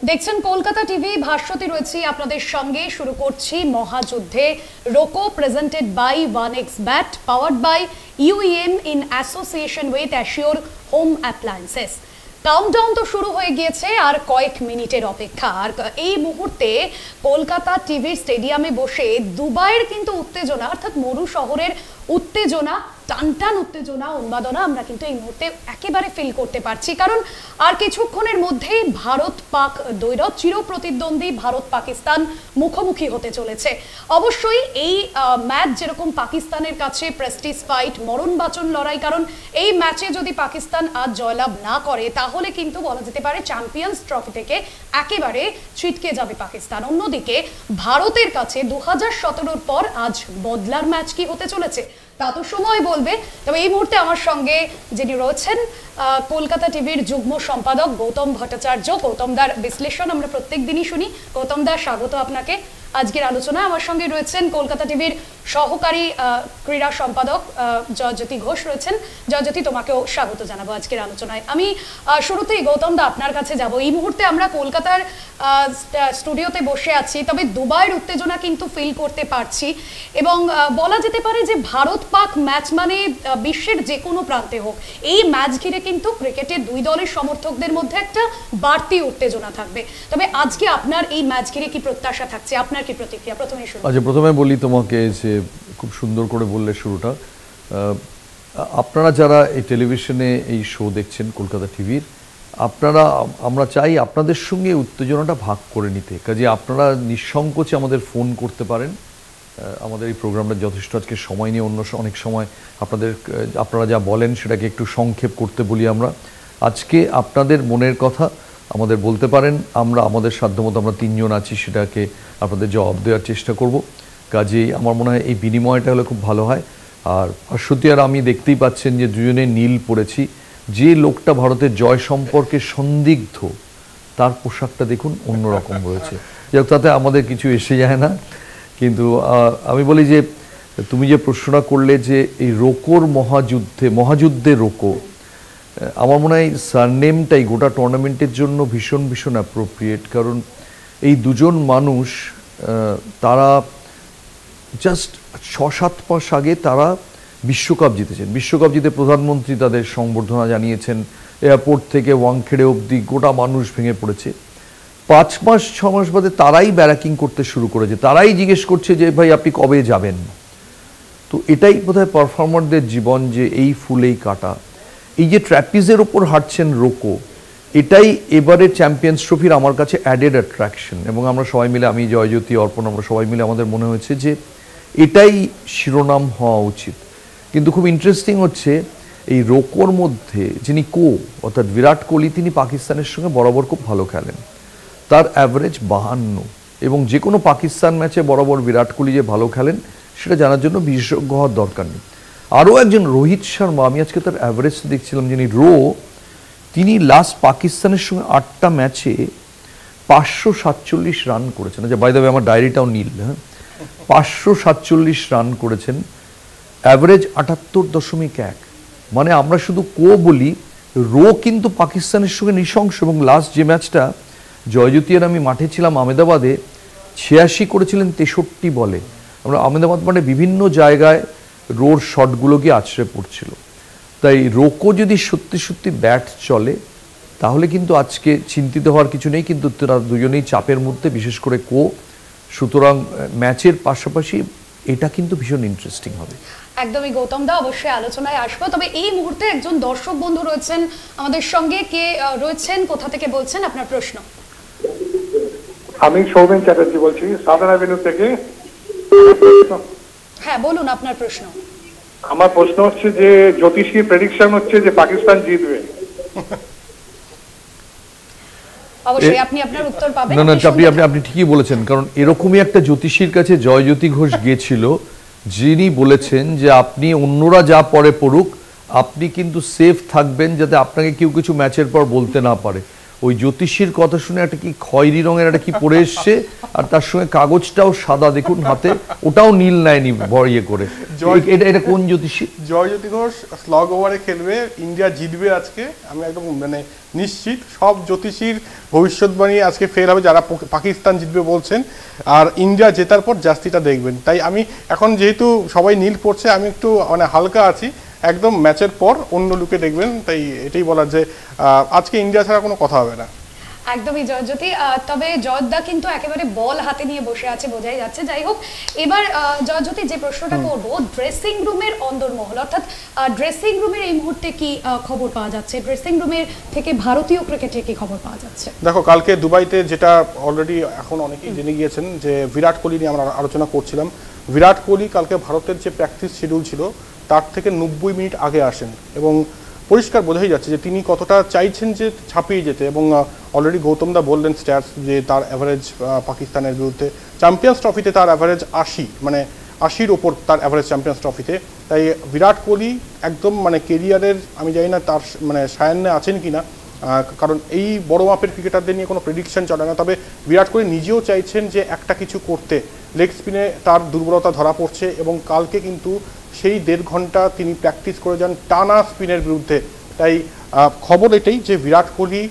দেখছেন কলকাতা টিভি, ভাস্বতী রয়েছি আপনাদের সঙ্গে। শুরু করছি মহাযুদ্ধে। রোকো presented by 1xBet, powered by UM in association with assure home appliances. Countdown তো শুরু হয়ে গিয়েছে, আর কয়েক মিনিটের অপেক্ষা। আর এই মুহূর্তে কলকাতা টিভি স্টেডিয়ামে বসে দুবাইয়ের কিন্তু উত্তেজনা, অর্থাৎ মরু শহরের উত্তেজনা, টানটান উত্তেজনা, উন্মাদনা আমরা কিন্তু এই মুহূর্তে একেবারে ফিল করতে পারছি। কারণ আর কিছুক্ষণের মধ্যেই ভারত পাক দ্বৈরথ, চিরপ্রতিদ্বন্দ্বী ভারত পাকিস্তান মুখোমুখি হতে চলেছে। অবশ্যই এই ম্যাচ যেরকম পাকিস্তানের কাছে প্রেস্টিজ ফাইট, মরণবাচন লড়াই, কারণ এই ম্যাচে যদি পাকিস্তান আজ জয়লাভ না করে তাহলে কিন্তু বলা যেতে পারে চ্যাম্পিয়ন্স ট্রফি থেকে একেবারে ছিটকে যাবে পাকিস্তান। অন্যদিকে ভারতের কাছে 2017-র পর আজ বদলার ম্যাচ কি হতে চলেছে তা তো সময় বলবে। তবে এই মুহূর্তে আমার সঙ্গে যিনি রয়েছেন কলকাতা টিভির যুগ্ম সম্পাদক গৌতম ভট্টাচার্য। গৌতমদার বিশ্লেষণ আমরা প্রত্যেক দিনই শুনি। গৌতমদা, স্বাগত আপনাকে আজকের আলোচনায়। আমার সঙ্গে রয়েছেন কলকাতা টিভির সহকারী ক্রীড়া সম্পাদক জয়জ্যোতি ঘোষ রয়েছেন। জয়জ্যোতি, তোমাকেও স্বাগত জানাবো আজকের আলোচনায়। আমি শুরুতেই গৌতমদা আপনার কাছে যাব। এই মুহূর্তে আমরা কলকাতার স্টুডিওতে বসে আছি, তবে দুবাইয়ের উত্তেজনা কিন্তু ফিল করতে পারছি। এবং বলা যেতে পারে যে ভারত পাক ম্যাচ মানে বিশ্বের যে কোনো প্রান্তে হোক, এই ম্যাচ ঘিরে কিন্তু ক্রিকেটের দুই দলের সমর্থকদের মধ্যে একটা বাড়তি উত্তেজনা থাকবে। তবে আজকে আপনার এই ম্যাচ ঘিরে কি প্রত্যাশা থাকছে, আপনার কি প্রতিক্রিয়া? প্রথমে বলি তোমাকে যে খুব সুন্দর করে বললে শুরুটা। আপনারা যারা এই টেলিভিশনে এই শো দেখছেন কলকাতা টিভির, আমরা চাই আপনাদের সঙ্গে উত্তেজনাটা ভাগ করে নিতে। কাজে আপনারা নিঃসংকোচে আমাদের ফোন করতে পারেন। আমাদের এই প্রোগ্রামটা যথেষ্ট আজকে সময় নিয়ে, অনেক সময় আপনারা যা বলেন সেটাকে একটু সংক্ষেপ করতে বলি আমরা। আজকে আপনাদের মনের কথা আমাদের বলতে পারেন, আমরা আমাদের সাধ্যমতো, আমরা তিনজন আছি, সেটাকে আপনাদের জবাব দেওয়ার চেষ্টা করব। কাজেই আমার মনে হয় এই বিনিময়টা হলে খুব ভালো হয়। আর ভাস্বতী আর আমি দেখতেই পাচ্ছেন যে দুজনে নীল পরেছি। যে লোকটা ভারতের জয় সম্পর্কে সন্দিগ্ধ, তার পোশাকটা দেখুন অন্যরকম রয়েছে। যাই হোক, তাতে আমাদের কিছু এসে যায় না। কিন্তু আমি বলি যে তুমি যে প্রশ্নটা করলে যে এই রোকোর মহাযুদ্ধে রোকো, আমার মনে হয় সারনেমটাই গোটা টুর্নামেন্টের জন্য ভীষণ ভীষণ অ্যাপ্রোপ্রিয়েট। কারণ এই দুজন মানুষ, তারা জাস্ট 6-7 মাস আগে তারা বিশ্বকাপ জিতেছেন। বিশ্বকাপ জিতে প্রধানমন্ত্রী তাদের সংবর্ধনা জানিয়েছেন। এয়ারপোর্ট থেকে ওয়াংখেড়ে অবধি গোটা মানুষ ভেঙে পড়েছে। 5-6 মাস বাদে তারাই ব্যারাকিং করতে শুরু করেছে, তারাই জিজ্ঞেস করছে যে ভাই আপনি কবে যাবেন। তো এটাই বোধহয় পারফর্মারদের জীবন, যে এই ফুল এই কাটা। এই যে ট্র্যাপিজের ওপর হাঁটছেন রোকো, এটাই এবারে চ্যাম্পিয়ন্স ট্রফির আমার কাছে অ্যাডেড অ্যাট্রাকশন। এবং আমরা সবাই মিলে, আমি, জয়জ্যোতি, অর্পণ, আমরা সবাই মিলে আমাদের মনে হয়েছে যে এটাই শিরোনাম হওয়া উচিত। কিন্তু খুব ইন্টারেস্টিং হচ্ছে এই রোকোর মধ্যে যিনি অর্থাৎ বিরাট কোহলি, তিনি পাকিস্তানের সঙ্গে বরাবর খুব ভালো খেলেন। তার অ্যাভারেজ 52, এবং যে কোনো পাকিস্তান ম্যাচে বরাবর বিরাট কোহলি যে ভালো খেলেন সেটা জানার জন্য বিশেষজ্ঞ হওয়ার দরকার নেই। আরও একজন রোহিত শর্মা, আমি আজকে তার অ্যাভারেজ দেখছিলাম, যিনি তিনি লাস্ট পাকিস্তানের সঙ্গে 8টা ম্যাচে 547 রান করেছেন। আচ্ছা, বাই দ্য ওয়ে আমার ডায়েরিটাও নীল। 547 রান করেছেন, অ্যাভারেজ 78.1। মানে আমরা শুধু বলি, কিন্তু পাকিস্তানের সঙ্গে নৃশংস। এবং লাস্ট যে ম্যাচটা জয়জ্যোতি আর আমি মাঠে ছিলাম আহমেদাবাদে, 86 করেছিলেন 63 বলে। আমরা আহমেদাবাদ মানে বিভিন্ন জায়গায় রোর শটগুলো গিয়ে আছড়ে পড়ছিল। তাই রোকো যদি সত্যি সত্যি ব্যাট চলে তাহলে কিন্তু আজকে চিন্তিত হওয়ার কিছু নেই। কিন্তু তারা দুজনেই চাপের মধ্যে, বিশেষ করে সুতরাং ম্যাচের পাশাপাশি এটা কিন্তু ভীষণ ইন্টারেস্টিং হবে। একদমই গৌতম দা, অবশ্যই আলোচনায় আসবো। তবে এই মুহূর্তে একজন দর্শক বন্ধু রয়েছেন আমাদের সঙ্গে। কে রয়েছেন, কোথা থেকে বলছেন, আপনার প্রশ্ন? আমি সৌমেন চ্যাটার্জি বলছি, সাউদার্ন অ্যাভিনিউ থেকে। হ্যাঁ, বলুন আপনার প্রশ্ন। আমার প্রশ্ন হচ্ছে যে জ্যোতিষীর প্রেডিকশন হচ্ছে যে পাকিস্তান জিতবে। অবশ্যই আপনি আপনার উত্তর পাবেন। না, আপনি ঠিকই বলেছেন। কারণ এরকমই একটা জ্যোতিষীর কাছে জয়জ্যোতি ঘোষ গিয়েছিল, যিনি বলেছেন যে আপনি অন্যরা যা পরে পড়ুক, আপনি কিন্তু সেফ থাকবেন, যাতে আপনাকে কেউ কিছু ম্যাচের পর বলতে না পারে। ওই জ্যোতিষীর কথা শুনে একটা কি খয়েরি রঙের একটা কি পরে এসছে, আর তার সঙ্গে কাগজটাও সাদা দেখুন হাতে, ওটাও নীল নেয়নি ইয়ে করে। এটা কোন জ্যোতিষী? জয়জ্যোতি ঘোষ স্লগ ওভারে খেলবে, ইন্ডিয়া জিতবে আজকে, আমি একদম মানে নিশ্চিত। সব জ্যোতিষীর ভবিষ্যৎবাণী আজকে ফেল হবে, যারা পাকিস্তান জিতবে বলছেন, আর ইন্ডিয়া জেতার পর জাস্তিটা দেখবেন। তাই আমি এখন যেহেতু সবাই নীল পড়ছে, আমি একটু মানে হালকা আছি, একদম ম্যাচের পর অন্য লুকে দেখবেন। তাই এটাই বলার যে আজকে ইন্ডিয়া ছাড়া কোনো কথা হবে না। একদমই জয়জ্যোতি, তবে জয়দা কিন্তু একেবারে বল হাতে নিয়ে বসে আছে, বোঝাই যাচ্ছে। যাই হোক, এবার জয়জ্যোতি যে প্রশ্নটা করব, ড্রেসিং রুমের অন্দরমহল, অর্থাৎ ড্রেসিং রুমের এই মুহূর্তে কি খবর পাওয়া যাচ্ছে, ড্রেসিং রুমের থেকে ভারতীয় ক্রিকেটে কি খবর পাওয়া যাচ্ছে? দেখো, কালকে দুবাইতে যেটা অলরেডি এখন অনেকেই জেনে গিয়েছেন যে বিরাট কোহলি নিয়ে আমরা আলোচনা করছিলাম। বিরাট কোহলি কালকে ভারতের যে প্র্যাকটিস শিডিউল ছিল তার থেকে 90 মিনিট আগে আসেন, এবং পরিষ্কার বোঝাই যাচ্ছে যে তিনি কতটা চাইছেন যে ছাপিয়ে যেতে। এবং অলরেডি গৌতম দা বললেন স্ট্যাটস যে তার অ্যাভারেজ পাকিস্তানের বিরুদ্ধে চ্যাম্পিয়ন্স ট্রফিতে তার অ্যাভারেজ 80, মানে 80-র ওপর তার অ্যাভারেজ চ্যাম্পিয়ন্স ট্রফিতে। তাই বিরাট কোহলি একদম মানে কেরিয়ারের, আমি জানি না তার মানে সায়ান্নে আছেন কিনা, কারণ এই বড় মাপের ক্রিকেটারদের নিয়ে কোনো প্রেডিকশন চলে না। তবে বিরাট কোহলি নিজেও চাইছেন যে একটা কিছু করতে। লেগ স্পিনে তার দুর্বলতা ধরা পড়ছে, এবং কালকে কিন্তু সেই 1.5 ঘন্টা তিনি প্র্যাকটিস করে যান টানা স্পিনের বিরুদ্ধে। তাই খবর এটাই যে বিরাট কোহলি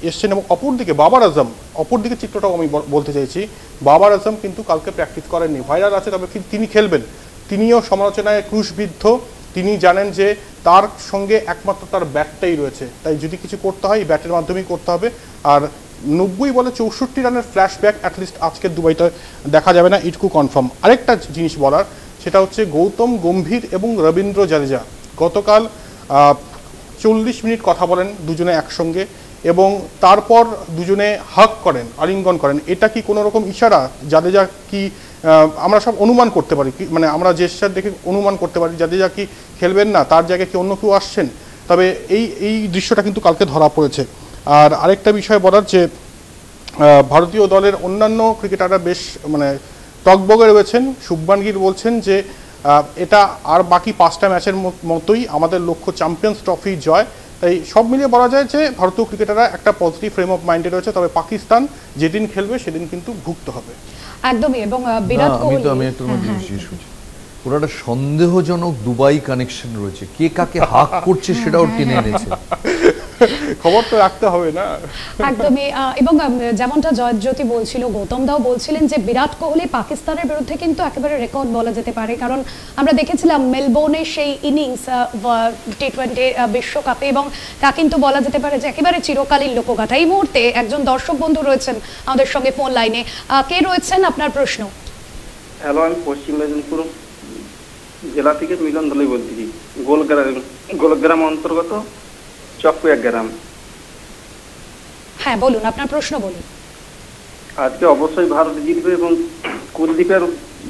এসছেন, এবং অপরদিকে বাবার আজম, অপরদিকে চিত্রটাও আমি বলতে চাইছি, বাবার আজম কিন্তু কালকে প্র্যাকটিস করেননি। ভাইরাল আছে, তবে তিনি খেলবেন। তিনিও সমালোচনায় ক্রুশবিদ্ধ। তিনি জানেন যে তার সঙ্গে একমাত্র তার ব্যাটটাই রয়েছে, তাই যদি কিছু করতে হয় ব্যাটের মাধ্যমেই করতে হবে। আর 90 বলে 64 রানের ফ্ল্যাশব্যাক অ্যাটলিস্ট আজকের দুবাইতে দেখা যাবে না, ইটকু কনফার্ম। আরেকটা জিনিস বলার, সেটা হচ্ছে গৌতম গম্ভীর এবং রবীন্দ্র জাদেজা গতকাল 40 মিনিট কথা বলেন দুজনে একসঙ্গে, এবং তারপর দুজনে হাগ করেন, আলিঙ্গন করেন। এটা কি কোনো রকম ইশারা? জাদেজা কি, আমরা সব অনুমান করতে পারি, মানে আমরা জেস্টার দেখে অনুমান করতে পারি জাদেজা কি খেলবেন না, তার জায়গায় কি অন্য কেউ আসছেন। তবে এই দৃশ্যটা কিন্তু কালকে ধরা পড়েছে। আর আরেকটা বিষয় বলার, যে ভারতীয় দলের অন্যান্য ক্রিকেটাররা বেশ মানে টকবগে রয়েছেন। শুভমান গিল বলছেন যে এটা আর বাকি 5টা ম্যাচের মতোই আমাদের লক্ষ্য চ্যাম্পিয়ন্স ট্রফি জয়। তাই সব মিলিয়ে বলা যায় যে ভারতীয় ক্রিকেটাররা একটা পজিটিভ ফ্রেম অফ মাইন্ডে রয়েছে। তবে পাকিস্তান যেদিন খেলবে সেদিন কিন্তু ভুগতে হবে। একদমই। এবং বিরাট কোহলি, আমি একটা জিনিস বুঝি, ওরা একটা সন্দেহজনক দুবাই কানেকশন রয়েছে, কে কাকে হাক করছে সেটাও টেনে এনেছে। খবর তো রাখতে হবে না। একদমই। এবং যেমনটা জয়জ্যোতি বলছিল, গৌতম দাও বলছিলেন যে বিরাট কোহলি পাকিস্তানের বিরুদ্ধে কিন্তু একেবারে রেকর্ড বলা যেতে পারে, কারণ আমরা দেখেছিলাম মেলবোর্নের সেই ইনিংস টি20 বিশ্বকাপে, এবং তা কিন্তু বলা যেতে পারে যে একেবারে চিরকালীন লোকগাথা। এই মুহূর্তে একজন দর্শক বন্ধু রয়েছেন আমাদের সঙ্গে ফোন লাইনে। কে রয়েছেন, আপনার প্রশ্ন? হ্যালো, আমি পশ্চিম মেদিনীপুর জেলা থেকে মিলন দলাই বলছি, গোলগ্রাম অন্তর্গত চকপুয়া গ্রাম। হ্যাঁ বলুন, আপনার প্রশ্ন বলুন। আজকে অবশ্যই ভারত জিতবে, এবং কুলদীপের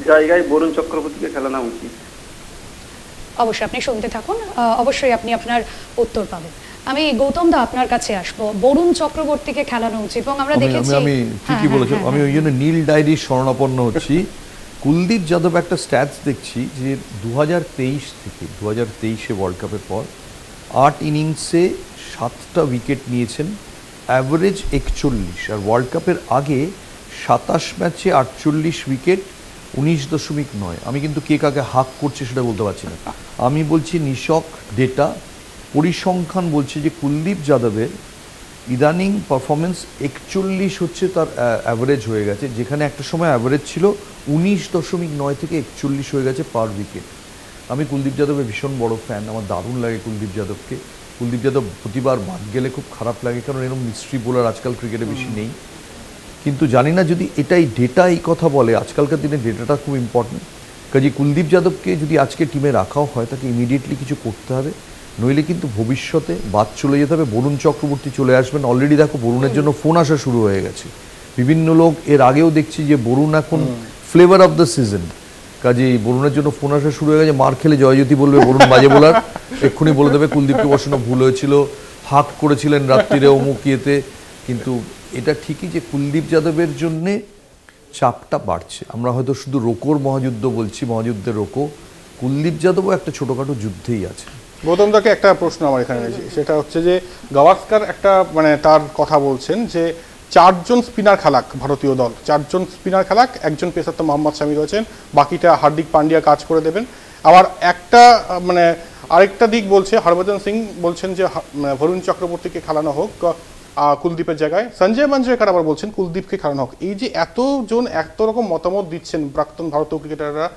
জায়গায় বরুণ চক্রবর্তীকে খেলানো উচিত। অবশ্যই আপনি শুনতে থাকুন, অবশ্যই আপনি আপনার উত্তর পাবেন। আমি গৌতম দা আপনার কাছে আসবো। বরুণ চক্রবর্তীকে খেলানো উচিত, এবং আমরা দেখেছি, আমি ঠিকই বলেছি, আমি ওই জন্য নীল ডায়েরি শরণাপন্ন হচ্ছি। কুলদীপ যাদব একটা স্ট্যাটস দেখছি যে 2023 থেকে 2023-এ ওয়ার্ল্ড কাপের পর 8 ইনিংসে 7টা উইকেট নিয়েছেন, অ্যাভারেজ 41। আর ওয়ার্ল্ড কাপের আগে 27 ম্যাচে 48 উইকেট, 19.9। আমি কিন্তু কে কাকে হাক করছে সেটা বলতে পারছি না, আমি বলছি নিশক ডেটা পরিসংখ্যান বলছে যে কুলদীপ যাদবের ইদানিং পারফরমেন্স 41 হচ্ছে তার অ্যাভারেজ হয়ে গেছে, যেখানে একটা সময় অ্যাভারেজ ছিল 19.9 থেকে 41 হয়ে গেছে পার উইকেট। আমি কুলদীপ যাদবের ভীষণ বড় ফ্যান, আমার দারুণ লাগে কুলদীপ যাদবকে। কুলদীপ যাদব প্রতিবার বাদ গেলে খুব খারাপ লাগে, কারণ এরকম মিস্ট্রি বোলার আজকাল ক্রিকেটে বেশি নেই। কিন্তু জানি না যদি এটাই ডেটা এই কথা বলে, আজকালকার দিনে ডেটাটা খুব ইম্পর্টেন্ট। কাজে কুলদীপ যাদবকে যদি আজকে টিমে রাখাও হয়, তাকে ইমিডিয়েটলি কিছু করতে হবে, নইলে কিন্তু ভবিষ্যতে বাদ চলে যেতে হবে। বরুণ চক্রবর্তী চলে আসবেন, অলরেডি দেখো বরুণের জন্য ফোন আসা শুরু হয়ে গেছে। বিভিন্ন লোক, এর আগেও দেখছি যে বরুণ এখন ফ্লেভার অফ দ্য সিজন, কাজে বরুণের জন্য ফোন আসা শুরু হয়ে গেছে। মার খেলে জয়জ্যোতি বলবে বরুণ বাজে বোলার, এক্ষুনি বলে দেবে কুলদীপকে বসানো ভুল হয়েছিল, হাক করেছিলেন রাত্রিরে অমুক ইয়েতে। কিন্তু এটা ঠিকই যে কুলদীপ যাদবের জন্যে চাপটা বাড়ছে। আমরা হয়তো শুধু রোকোর মহাযুদ্ধ বলছি, মহাযুদ্ধের রোকো, কুলদীপ যাদবও একটা ছোটোখাটো যুদ্ধেই আছে। গৌতমদাকে একটা প্রশ্ন আমার এখানে রয়েছে, সেটা হচ্ছে যে গাভাস্কার একটা মানে তার কথা বলছেন যে 4 জন স্পিনার খেলাক ভারতীয় দল, 4 জন স্পিনার খেলাক, একজন পেসার তো মোহাম্মদ শামি রয়েছেন, বাকিটা হার্দিক পান্ডিয়া কাজ করে দেবেন। আবার একটা মানে আরেকটা দিক বলছে, হরভজন সিং বলছেন যে বরুণ চক্রবর্তীকে খেলানো হোক কুলদীপের জায়গায়, সঞ্জয় মঞ্জরেকর আবার বলছেন কুলদীপকে খেলানো হোক। এই যে এতজন এত রকম মতামত দিচ্ছেন প্রাক্তন ভারতীয় ক্রিকেটাররা,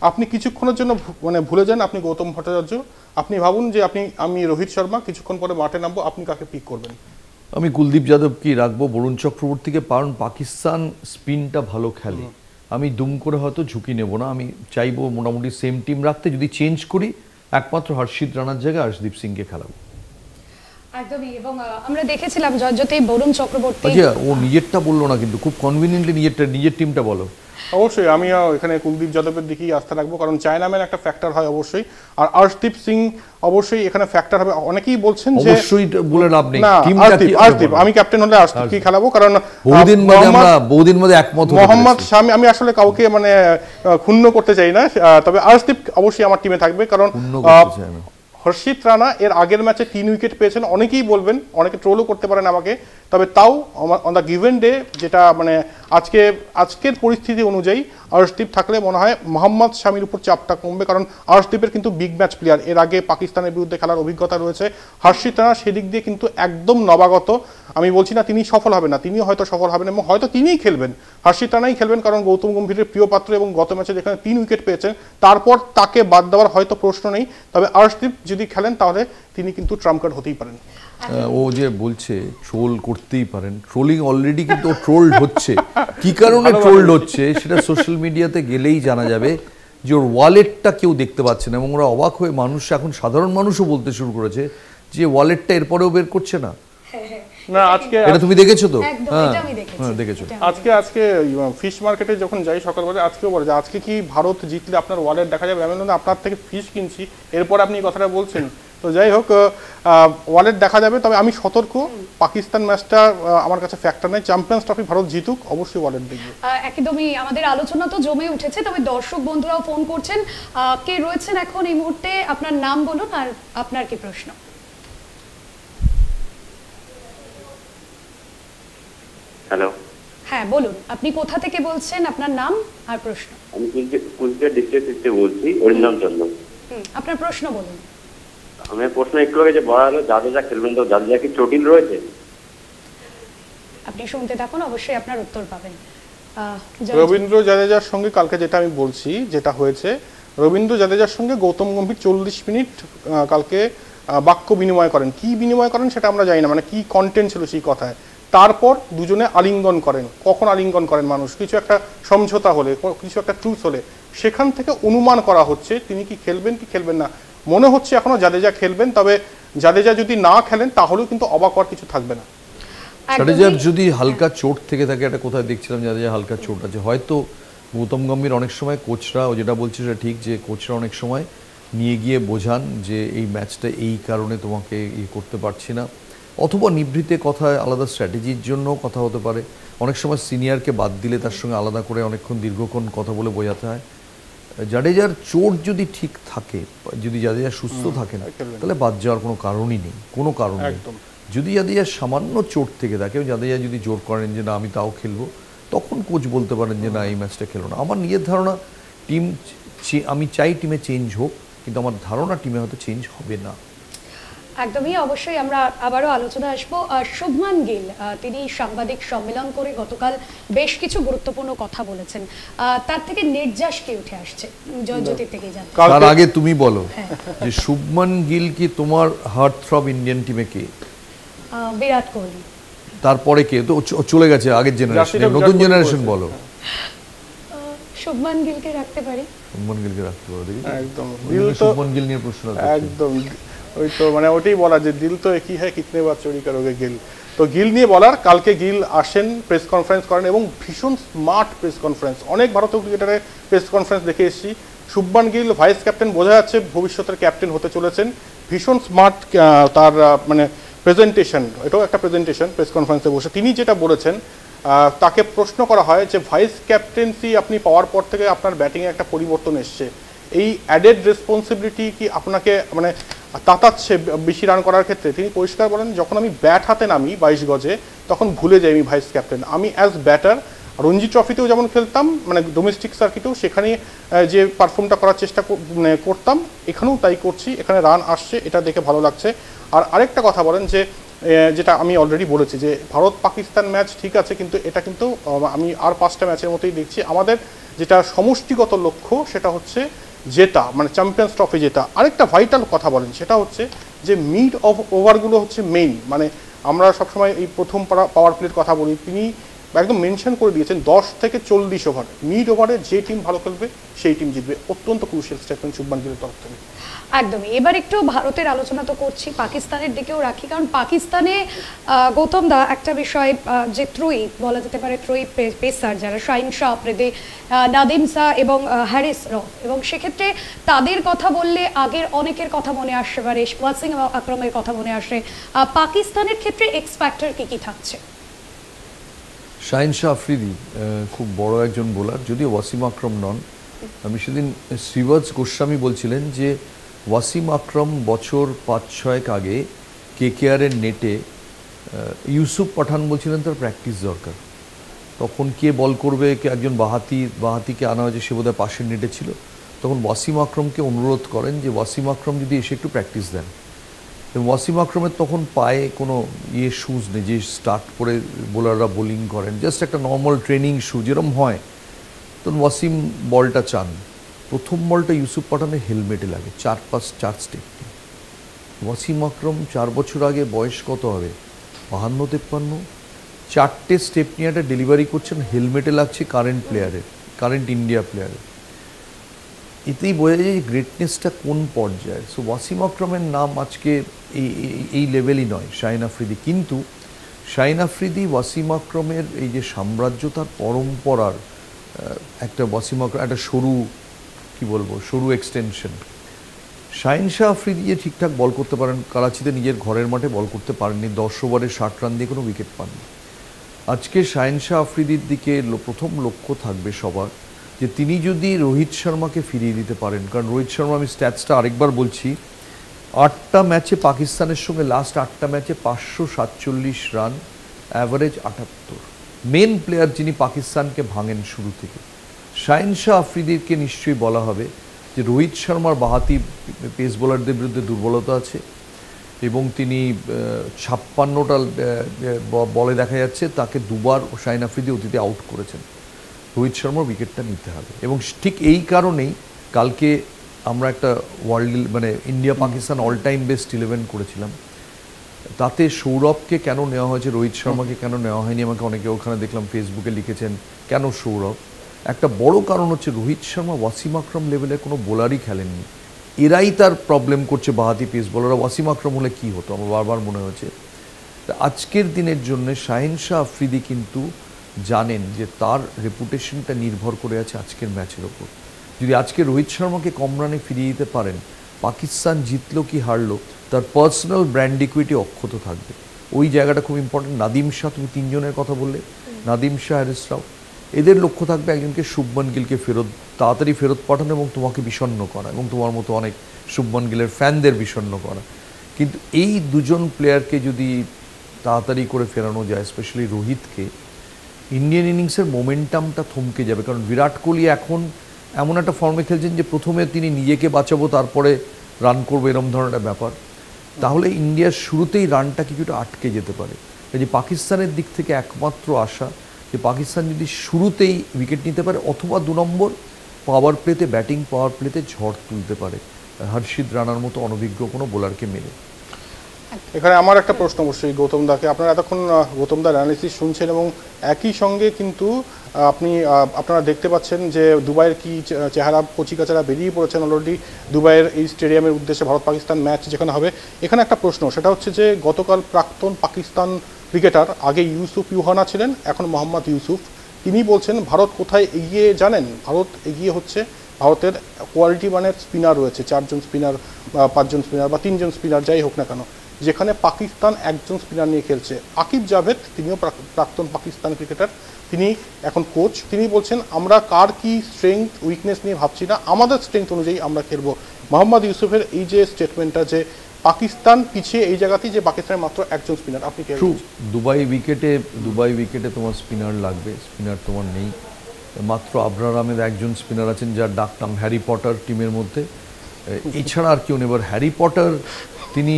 আপনি কিছুক্ষণের জন্য মানে ভুলে যান আপনি গৌতম ভট্টাচার্য, আপনি ভাবুন যে আমি রোহিত শর্মা, কিছুক্ষণ পরে মাঠে নামবো, আপনি কাকে পিক করবেন? আমি কুলদীপ যাদবকেই রাখবো বরুণ চক্রবর্তীকে, কারণ পাকিস্তান স্পিনটা ভালো খেলে। আমি দুম করে হয়তো ঝুঁকি নেব না, আমি চাইবো মোটামুটি সেম টিম রাখতে। যদি চেঞ্জ করি একমাত্র হর্ষিত রানার জায়গায় আর্শদীপ সিংকে খেলাবো। একদমই, এবং আমরা দেখেছিলাম জয়জ্যোতি বরুণ চক্রবর্তী। আচ্ছা, ও নিজেরটা বললো না কিন্তু, খুব কনভিনিয়েন্টলি নিজের টিমটা বলো। অবশ্যই আমি এখানে কুলদীপ যাদবের দিকেই আস্থা রাখবো, কারণ চায়নাম্যান একটা ফ্যাক্টর হয় অবশ্যই, আর আর্শদীপ সিং অবশ্যই এখানে ফ্যাক্টর হবে। অনেকেই বলছেন যে অবশ্যই বলে লাভ নেই, আর্শদীপ, আমি ক্যাপ্টেন হলে আর্শদীপকে খেলাবো, কারণ বহুদিন মধ্যে একমত মোহাম্মদ শামি, আমি আসলে কাউকে মানে ক্ষুণ্ণ করতে চাই না, তবে আর্শদীপ অবশ্যই আমার টিমে থাকবে, কারণ হর্ষিত রানা এর আগের ম্যাচে 3 উইকেট পেয়েছেন। অনেকেই বলবেন, অনেকে ট্রোলও করতে পারেন আমাকে, তবে তাও অন দ্য গিভেন ডে যেটা মানে আজকের পরিস্থিতি অনুযায়ী আর্শদীপ থাকলে মনে হয় মোহাম্মদ শামির উপর চাপটা কমবে, কারণ আর্শদীপের কিন্তু বিগ ম্যাচ প্লেয়ার, এর আগে পাকিস্তানের বিরুদ্ধে খেলার অভিজ্ঞতা রয়েছে। হর্ষিত রানা সেদিক দিয়ে কিন্তু একদম নবাগত। আমি বলছি না তিনি সফল হবেন না, তিনিও হয়তো সফল হবেন এবং হয়তো তিনিই খেলবেন, হর্ষিত রানাই খেলবেন, কারণ গৌতম গম্ভীরের প্রিয় পাত্র এবং গত ম্যাচে যেখানে 3 উইকেট পেয়েছেন তারপর তাকে বাদ দেওয়ার হয়তো প্রশ্ন নেই। তবে আর্শদীপ যদি খেলেন তাহলে তিনি কিন্তু ট্রাম্প কার্ড হতেই পারেন। ও যে বলছে ট্রোল করতেই পারেন, ট্রোলিং অলরেডি কিন্তু ট্রোলড হচ্ছে। কি কারণে ট্রোলড হচ্ছে সেটা সোশ্যাল মিডিয়াতে গেলেই জানা যাবে, যে ওর ওয়ালেটটা কেউ দেখতে পাচ্ছে না, এবং ওরা অবাক হয়ে মানুষ, এখন সাধারণ মানুষও বলতে শুরু করেছে যে ওয়ালেটটা এরপরেও বের করছে না। না আজকে এটা তুমি দেখেছো তো? হ্যাঁ দেখেছো। আজকে ফিশ মার্কেটে যখন যাই সকালবেলা, আজকেও বলে যে আজকে কি ভারত জিতলে আপনার ওয়ালেট দেখা যাবে। আমি আপনার থেকে ফিশ কিনছি, এরপর আপনি এই কথাটা বলছেন। তো যাই হোক, ওয়ালেট দেখা যাবে, তবে আমি সতর্ক, পাকিস্তান ম্যাচটা আমার কাছে ফ্যাক্টর নেই। চ্যাম্পিয়ন্স ট্রফি ভারত জিতুক, অবশ্যই ওয়ালেট দেখবে। একদমই, আমাদের আলোচনা তো জমে উঠেছে, তবে দর্শক বন্ধুরাও ফোন করছেন। কে রয়েছেন এখন এই মুহূর্তে, আপনার নাম বলুন আর আপনার কি প্রশ্ন? হ্যালো, হ্যাঁ বলুন, আপনি কোথা থেকে বলছেন, আপনার নাম আর প্রশ্ন? আমি কুচবিহার ডিস্ট্রিক্ট থেকে বলছি, অরিন্দম চন্দ্র। আপনার প্রশ্ন বলুন। আমার প্রশ্ন একটু আগে যে বলা হলো জাদেজা খেলবেন, তো জাদেজা কি চোটিল রয়েছে? আপনি শুনতে থাকুন, অবশ্যই আপনার উত্তর পাবেন। রবীন্দ্র জাদেজার সঙ্গে কালকে যেটা আমি বলছি, যেটা হয়েছে, রবীন্দ্র জাদেজার সঙ্গে গৌতম গম্ভীর 40 মিনিট কালকে বাক্য বিনিময় করেন। কি বিনিময় করেন সেটা আমরা জানি না, মানে কি কন্টেন্ট ছিল সেই কথায়। তারপর দুজনে আলিঙ্গন করেন। কখন আলিঙ্গন করেন মানুষ? কিছু একটা সমঝোতা হলে, কিছু একটা ট্রুথ হলে, সেখান থেকে অনুমান করা হচ্ছে তিনি কি খেলবেন কি খেলবেন না। মনে হচ্ছে এখনো জাদেজা খেলবেন, তবে জাদেজা যদি না খেলেন তাহলেও কিন্তু অবাক হওয়ার কিছু থাকবে না। জাদেজার যদি হালকা চোট থেকে থাকে, একটা কোথায় দেখছিলাম জাদেজা হালকা চোট আছে, হয়তো গৌতম গম্ভীর অনেক সময় কোচরা, ও যেটা বলছে সেটা ঠিক, যে কোচরা অনেক সময় নিয়ে গিয়ে বোঝান যে এই ম্যাচটা এই কারণে তোমাকে করতে পারছি না, অথবা নিভৃতে কথায় আলাদা স্ট্র্যাটেজির জন্য কথা হতে পারে। অনেক সময় সিনিয়রকে বাদ দিলে তার সঙ্গে আলাদা করে অনেকক্ষণ দীর্ঘক্ষণ কথা বলে বোঝাতে হয়। জাডেজার চোট যদি ঠিক থাকে, যদি জাডেজা সুস্থ থাকেন, তাহলে বাদ যাওয়ার কোনো কারণই নেই, কোনো কারণ নেই। যদি জাডেজার সামান্য চোট থেকে থাকে, জাডেজা যদি জোর করেন যে না আমি তাও খেলবো, তখন কোচ বলতে পারেন যে না এই ম্যাচটা খেলো না। আমার নিজের ধারণা টিম, আমি চাই টিমে চেঞ্জ হোক, কিন্তু আমার ধারণা টিমে হয়তো চেঞ্জ হবে না। একদমই, অবশ্যই আমরা আবারও আলোচনা আসবো। শুভমান গিল তিনি সাংবাদিক সম্মেলন করে গতকাল বেশ কিছু গুরুত্বপূর্ণ কথা বলেছেন, তার থেকে নির্যাস কে উঠে আসছে জয়জ্যোতির থেকে জানতে। তার আগে তুমি বলো যে শুভমান গিল কি তোমার হার্ট থ্রব ইন্ডিয়ান টিমে কে? বিরাট কোহলি। তারপরে কে? তো চলে গেছে আগের জেনারেশন, নতুন জেনারেশন বলো। শুভমান গিলকে রাখতে পারি। শুভমান গিলকে রাখতে পারো, দেখি একদম শুভমান গিল নিয়ে প্রশ্ন একদম ওই তো মানে ওটাই বলা যে দিল তো একই হয় কিতনে বার চোরি করোগে গিল। তো গিল নিয়ে বলার, কালকে গিল আসেন, প্রেস কনফারেন্স করেন এবং ভীষণ স্মার্ট প্রেস কনফারেন্স। অনেক ভারতীয় ক্রিকেটারের প্রেস কনফারেন্স দেখে এসেছি। শুভমান গিল ভাইস ক্যাপ্টেন, বোঝা যাচ্ছে ভবিষ্যতের ক্যাপ্টেন হতে চলেছেন। ভীষণ স্মার্ট তার মানে প্রেজেন্টেশন, এটাও একটা প্রেজেন্টেশন প্রেস কনফারেন্সে বসে। তিনি যেটা বলেছেন, তাকে প্রশ্ন করা হয় যে ভাইস ক্যাপ্টেন্সি আপনি পাওয়ার পর থেকে আপনার ব্যাটিংয়ে একটা পরিবর্তন এসছে, এই অ্যাডেড রেসপন্সিবিলিটি কি আপনাকে মানে তাতাচ্ছে বেশি রান করার ক্ষেত্রে, তিনি পরিষ্কার বলেন যখন আমি ব্যাট হাতে নামি 22 গজে তখন ভুলে যাই আমি ভাইস ক্যাপ্টেন। আমি অ্যাজ ব্যাটার রঞ্জি ট্রফিতেও যেমন খেলতাম, মানে ডোমেস্টিক সার্কিটেও সেখানে যে পারফর্মটা করার চেষ্টা করতাম, এখানেও তাই করছি। এখানে রান আসছে, এটা দেখে ভালো লাগছে। আর আরেকটা কথা বলেন যে যেটা আমি অলরেডি বলেছি যে ভারত পাকিস্তান ম্যাচ ঠিক আছে, কিন্তু এটা কিন্তু আমি আর 5টা ম্যাচের মতোই দেখছি আমাদের যেটা সমষ্টিগত লক্ষ্য সেটা হচ্ছে জেতা, মানে চ্যাম্পিয়ন্স ট্রফি জেতা। আরেকটা ভাইটাল কথা বলেন সেটা হচ্ছে যে মিড অফ ওভারগুলো হচ্ছে মেইন, মানে আমরা সবসময় এই প্রথম পাওয়ার প্লের কথা বলি, তিনি একদম মেনশন করে দিয়েছেন 10 থেকে 40 ওভার, মিড ওভারে যে টিম ভালো খেলবে সেই টিম জিতবে। অত্যন্ত ক্রুশিয়াল স্টেটমেন্ট শুভমান গিলের তরফ থেকে। একদমই। এবার একটু ভারতের আলোচনা তো করছি, পাকিস্তানের দিকেও রাখি, কারণ পাকিস্তানে গৌতম দা একটা বিষয় যে ত্রয়ী বলা যেতে পারে, ত্রয়ী পেসার যারা শাহিন শাহ আফ্রিদি, নাদিম শাহ এবং হ্যারিস রফ, এবং সেক্ষেত্রে তাদের কথা বললে আগের অনেকের কথা মনে আসতে পারে, ওয়াসিম আকরমের কথা মনে আসে। পাকিস্তানের ক্ষেত্রে এক্স ফ্যাক্টর কি থাকছে? শাহিন শাহ আফ্রিদি খুব বড় একজন বোলার, যদিও ওয়াসিম আকরম নন। আমি সেদিন শ্রীবৎস গোস্বামী বলছিলেন যে ওয়াসিম আকরম বছর 5-6 আগে কেকেআরের নেটে ইউসুফ পাঠান বলছিলেন তার প্র্যাকটিস দরকার। তখন কে বল করবে, একজন বাহাতিকে আনা হয়েছে, সে বোধহয় পাশের নেটে ছিল। তখন ওয়াসিম আকরমকে অনুরোধ করেন যে ওয়াসিম আকরম যদি এসে একটু প্র্যাকটিস দেন। এবং ওয়াসিম আকরমের তখন পায়ে কোনো শুজ নেই যে স্টার্ট করে বোলাররা বোলিং করেন, জাস্ট একটা নর্মাল ট্রেনিং শু যেরকম হয়। তখন ওয়াসিম বলটা চান, প্রথম বলটা ইউসুফ পাঠানের হেলমেটে লাগে, 4 স্টেপ। ওয়াসিম আকরম 4 বছর আগে বয়স কত হবে, 52-53, 4টে স্টেপ নিয়ে একটা ডেলিভারি করছেন, হেলমেটে লাগছে কারেন্ট ইন্ডিয়া প্লেয়ারের। এতেই বোঝা যায় যে গ্রেটনেসটা কোন পর্যায়ে। সো ওয়াসিম আকরমের নাম আজকে এই লেভেলই নয় শাহিন আফ্রিদি, কিন্তু শাহিন আফ্রিদি ওয়াসিম আকরমের এই যে সাম্রাজ্য, তার পরম্পরার একটা ওয়াসিম আকরম একটা সরু এক্সটেনশন। শাহিন শাহ আফ্রিদি যে ঠিকঠাক বল করতে পারেন, করাচিতে নিজের ঘরের মাঠে বল করতে পারেননি, 10 ওভারে 60 রান দিয়ে কোনো উইকেট পাননি। আজকে শাহিন শাহ আফ্রিদির দিকে প্রথম লক্ষ্য থাকবে সবার, যে তিনি যদি রোহিত শর্মাকে ফিরিয়ে দিতে পারেন। কারণ রোহিত শর্মা, আমি স্ট্যাটসটা আরেকবার বলছি, 8টা ম্যাচে পাকিস্তানের সঙ্গে লাস্ট 8টা ম্যাচে 547 রান, অ্যাভারেজ 78। মেন প্লেয়ার যিনি পাকিস্তানকে ভাঙেন শুরু থেকে। শাহিন শাহ আফ্রিদিকে নিশ্চয়ই বলা হবে যে রোহিত শর্মার বাহাতি পেস বোলারদের বিরুদ্ধে দুর্বলতা আছে, এবং তিনি 56টা বলে দেখা যাচ্ছে তাকে দুবার শাহিন আফ্রিদি অতীতে আউট করেছেন। রোহিত শর্মার উইকেটটা নিতে হবে, এবং ঠিক এই কারণেই কালকে আমরা একটা মানে India Pakistan all time best 11 করেছিলাম। তাতে সৌরভকে কেন নেওয়া হয়েছে, রোহিত শর্মাকে কেন নেওয়া হয়নি, আমাকে অনেকে ওখানে দেখলাম ফেসবুকে লিখেছেন কেন সৌরভ। একটা বড় কারণ হচ্ছে রোহিত শর্মা ওয়াসিম আকরম লেভেলের কোনো বোলারই খেলেননি, এরাই তার প্রবলেম করছে বাহাতি পেস বোলাররা। ওয়াসিম আকরম হলে কী হতো আমার বারবার মনে হয়েছে। আজকের দিনের জন্য শাহিন শাহ আফ্রিদি কিন্তু জানেন যে তার রেপুটেশনটা নির্ভর করে আছে আজকের ম্যাচের ওপর। যদি আজকে রোহিত শর্মাকে কম রানে ফিরিয়ে দিতে পারেন, পাকিস্তান জিতলো কি হারলো, তার পার্সোনাল ব্র্যান্ড ইকুইটি অক্ষত থাকবে। ওই জায়গাটা খুব ইম্পর্টেন্ট। নাদিম শাহ, তুমি 3 জনের কথা বললে, নাদিম শাহ, হ্যারিস রাফ, এদের লক্ষ্য থাকবে একজনকে শুভমান গিলকে তাড়াতাড়ি ফেরত পাঠানো এবং তোমাকে বিষণ্ণ করা, এবং তোমার মতো অনেক শুভমান গিলের ফ্যানদের বিষণ্ণ করা। কিন্তু এই দুজন প্লেয়ারকে যদি তাড়াতাড়ি করে ফেরানো যায়, স্পেশালি রোহিতকে, ইন্ডিয়ান ইনিংসের মোমেন্টামটা থমকে যাবে। কারণ বিরাট কোহলি এখন এমন একটা ফর্মে খেলছেন যে প্রথমে তিনি নিজেকে বাঁচাবো তারপরে রান করবো, এরম ধরনের ব্যাপার। তাহলে ইন্ডিয়ার শুরুতেই রানটা কিছুটা আটকে যেতে পারে। যে পাকিস্তানের দিক থেকে একমাত্র আশা যে পাকিস্তান যদি শুরুতেই উইকেট নিতে পারে, অথবা 2 নম্বর পাওয়ার প্লেতে, ব্যাটিং পাওয়ার প্লেতে ঝড় তুলতে পারে হর্ষিত রানার মতো অনভিজ্ঞ কোনো বোলারকে মেলে। এখানে আমার একটা প্রশ্ন অবশ্যই গৌতম দাকে, আপনারা এতক্ষণ গৌতম দার অ্যানালিসিস শুনছেন, এবং একই সঙ্গে কিন্তু আপনারা দেখতে পাচ্ছেন যে দুবাইয়ের কি চেহারা, কচিকাচারা বেরিয়ে পড়েছেন অলরেডি দুবাইয়ের এই স্টেডিয়ামের উদ্দেশ্যে ভারত পাকিস্তান ম্যাচ যেখানে হবে। এখানে একটা প্রশ্ন, সেটা হচ্ছে যে গতকাল প্রাক্তন পাকিস্তান ক্রিকেটার, আগে ইউসুফ ইউহানা ছিলেন, এখন মোহাম্মদ ইউসুফ, তিনি বলছেন ভারত কোথায় এগিয়ে জানেন? ভারত এগিয়ে হচ্ছে ভারতের কোয়ালিটি মানের স্পিনার রয়েছে, 4 জন স্পিনার, 5 জন স্পিনার বা 3 জন স্পিনার যাই হোক না কেন, যেখানে পাকিস্তান 1 জন স্পিনার নিয়ে খেলছে। আকিব জাভেদ, তিনিও প্রাক্তন পাকিস্তান ক্রিকেটার, তিনি এখন কোচ। তিনি বলছেন আমরা কার কি স্ট্রেংথ উইকনেস নিয়ে ভাবছি না, আমাদের স্ট্রেংথ অনুযায়ী আমরা খেলবো। মোহাম্মদ ইউসুফের এই যে স্টেটমেন্টটা যে পাকিস্তান পিছিয়ে এই জায়গাতেই যে পাকিস্তানের মাত্র একজন স্পিনার। আপনি কি ট্রু, দুবাই উইকেটে তোমার স্পিনার লাগবে, স্পিনার তোমার নেই। মাত্র আবরার আহমেদ একজন স্পিনার আছেন যার ডাক নাম হ্যারি পটার টিমের মধ্যে, এছাড়া আর কেউ নেই। এবার হ্যারি পটার তিনি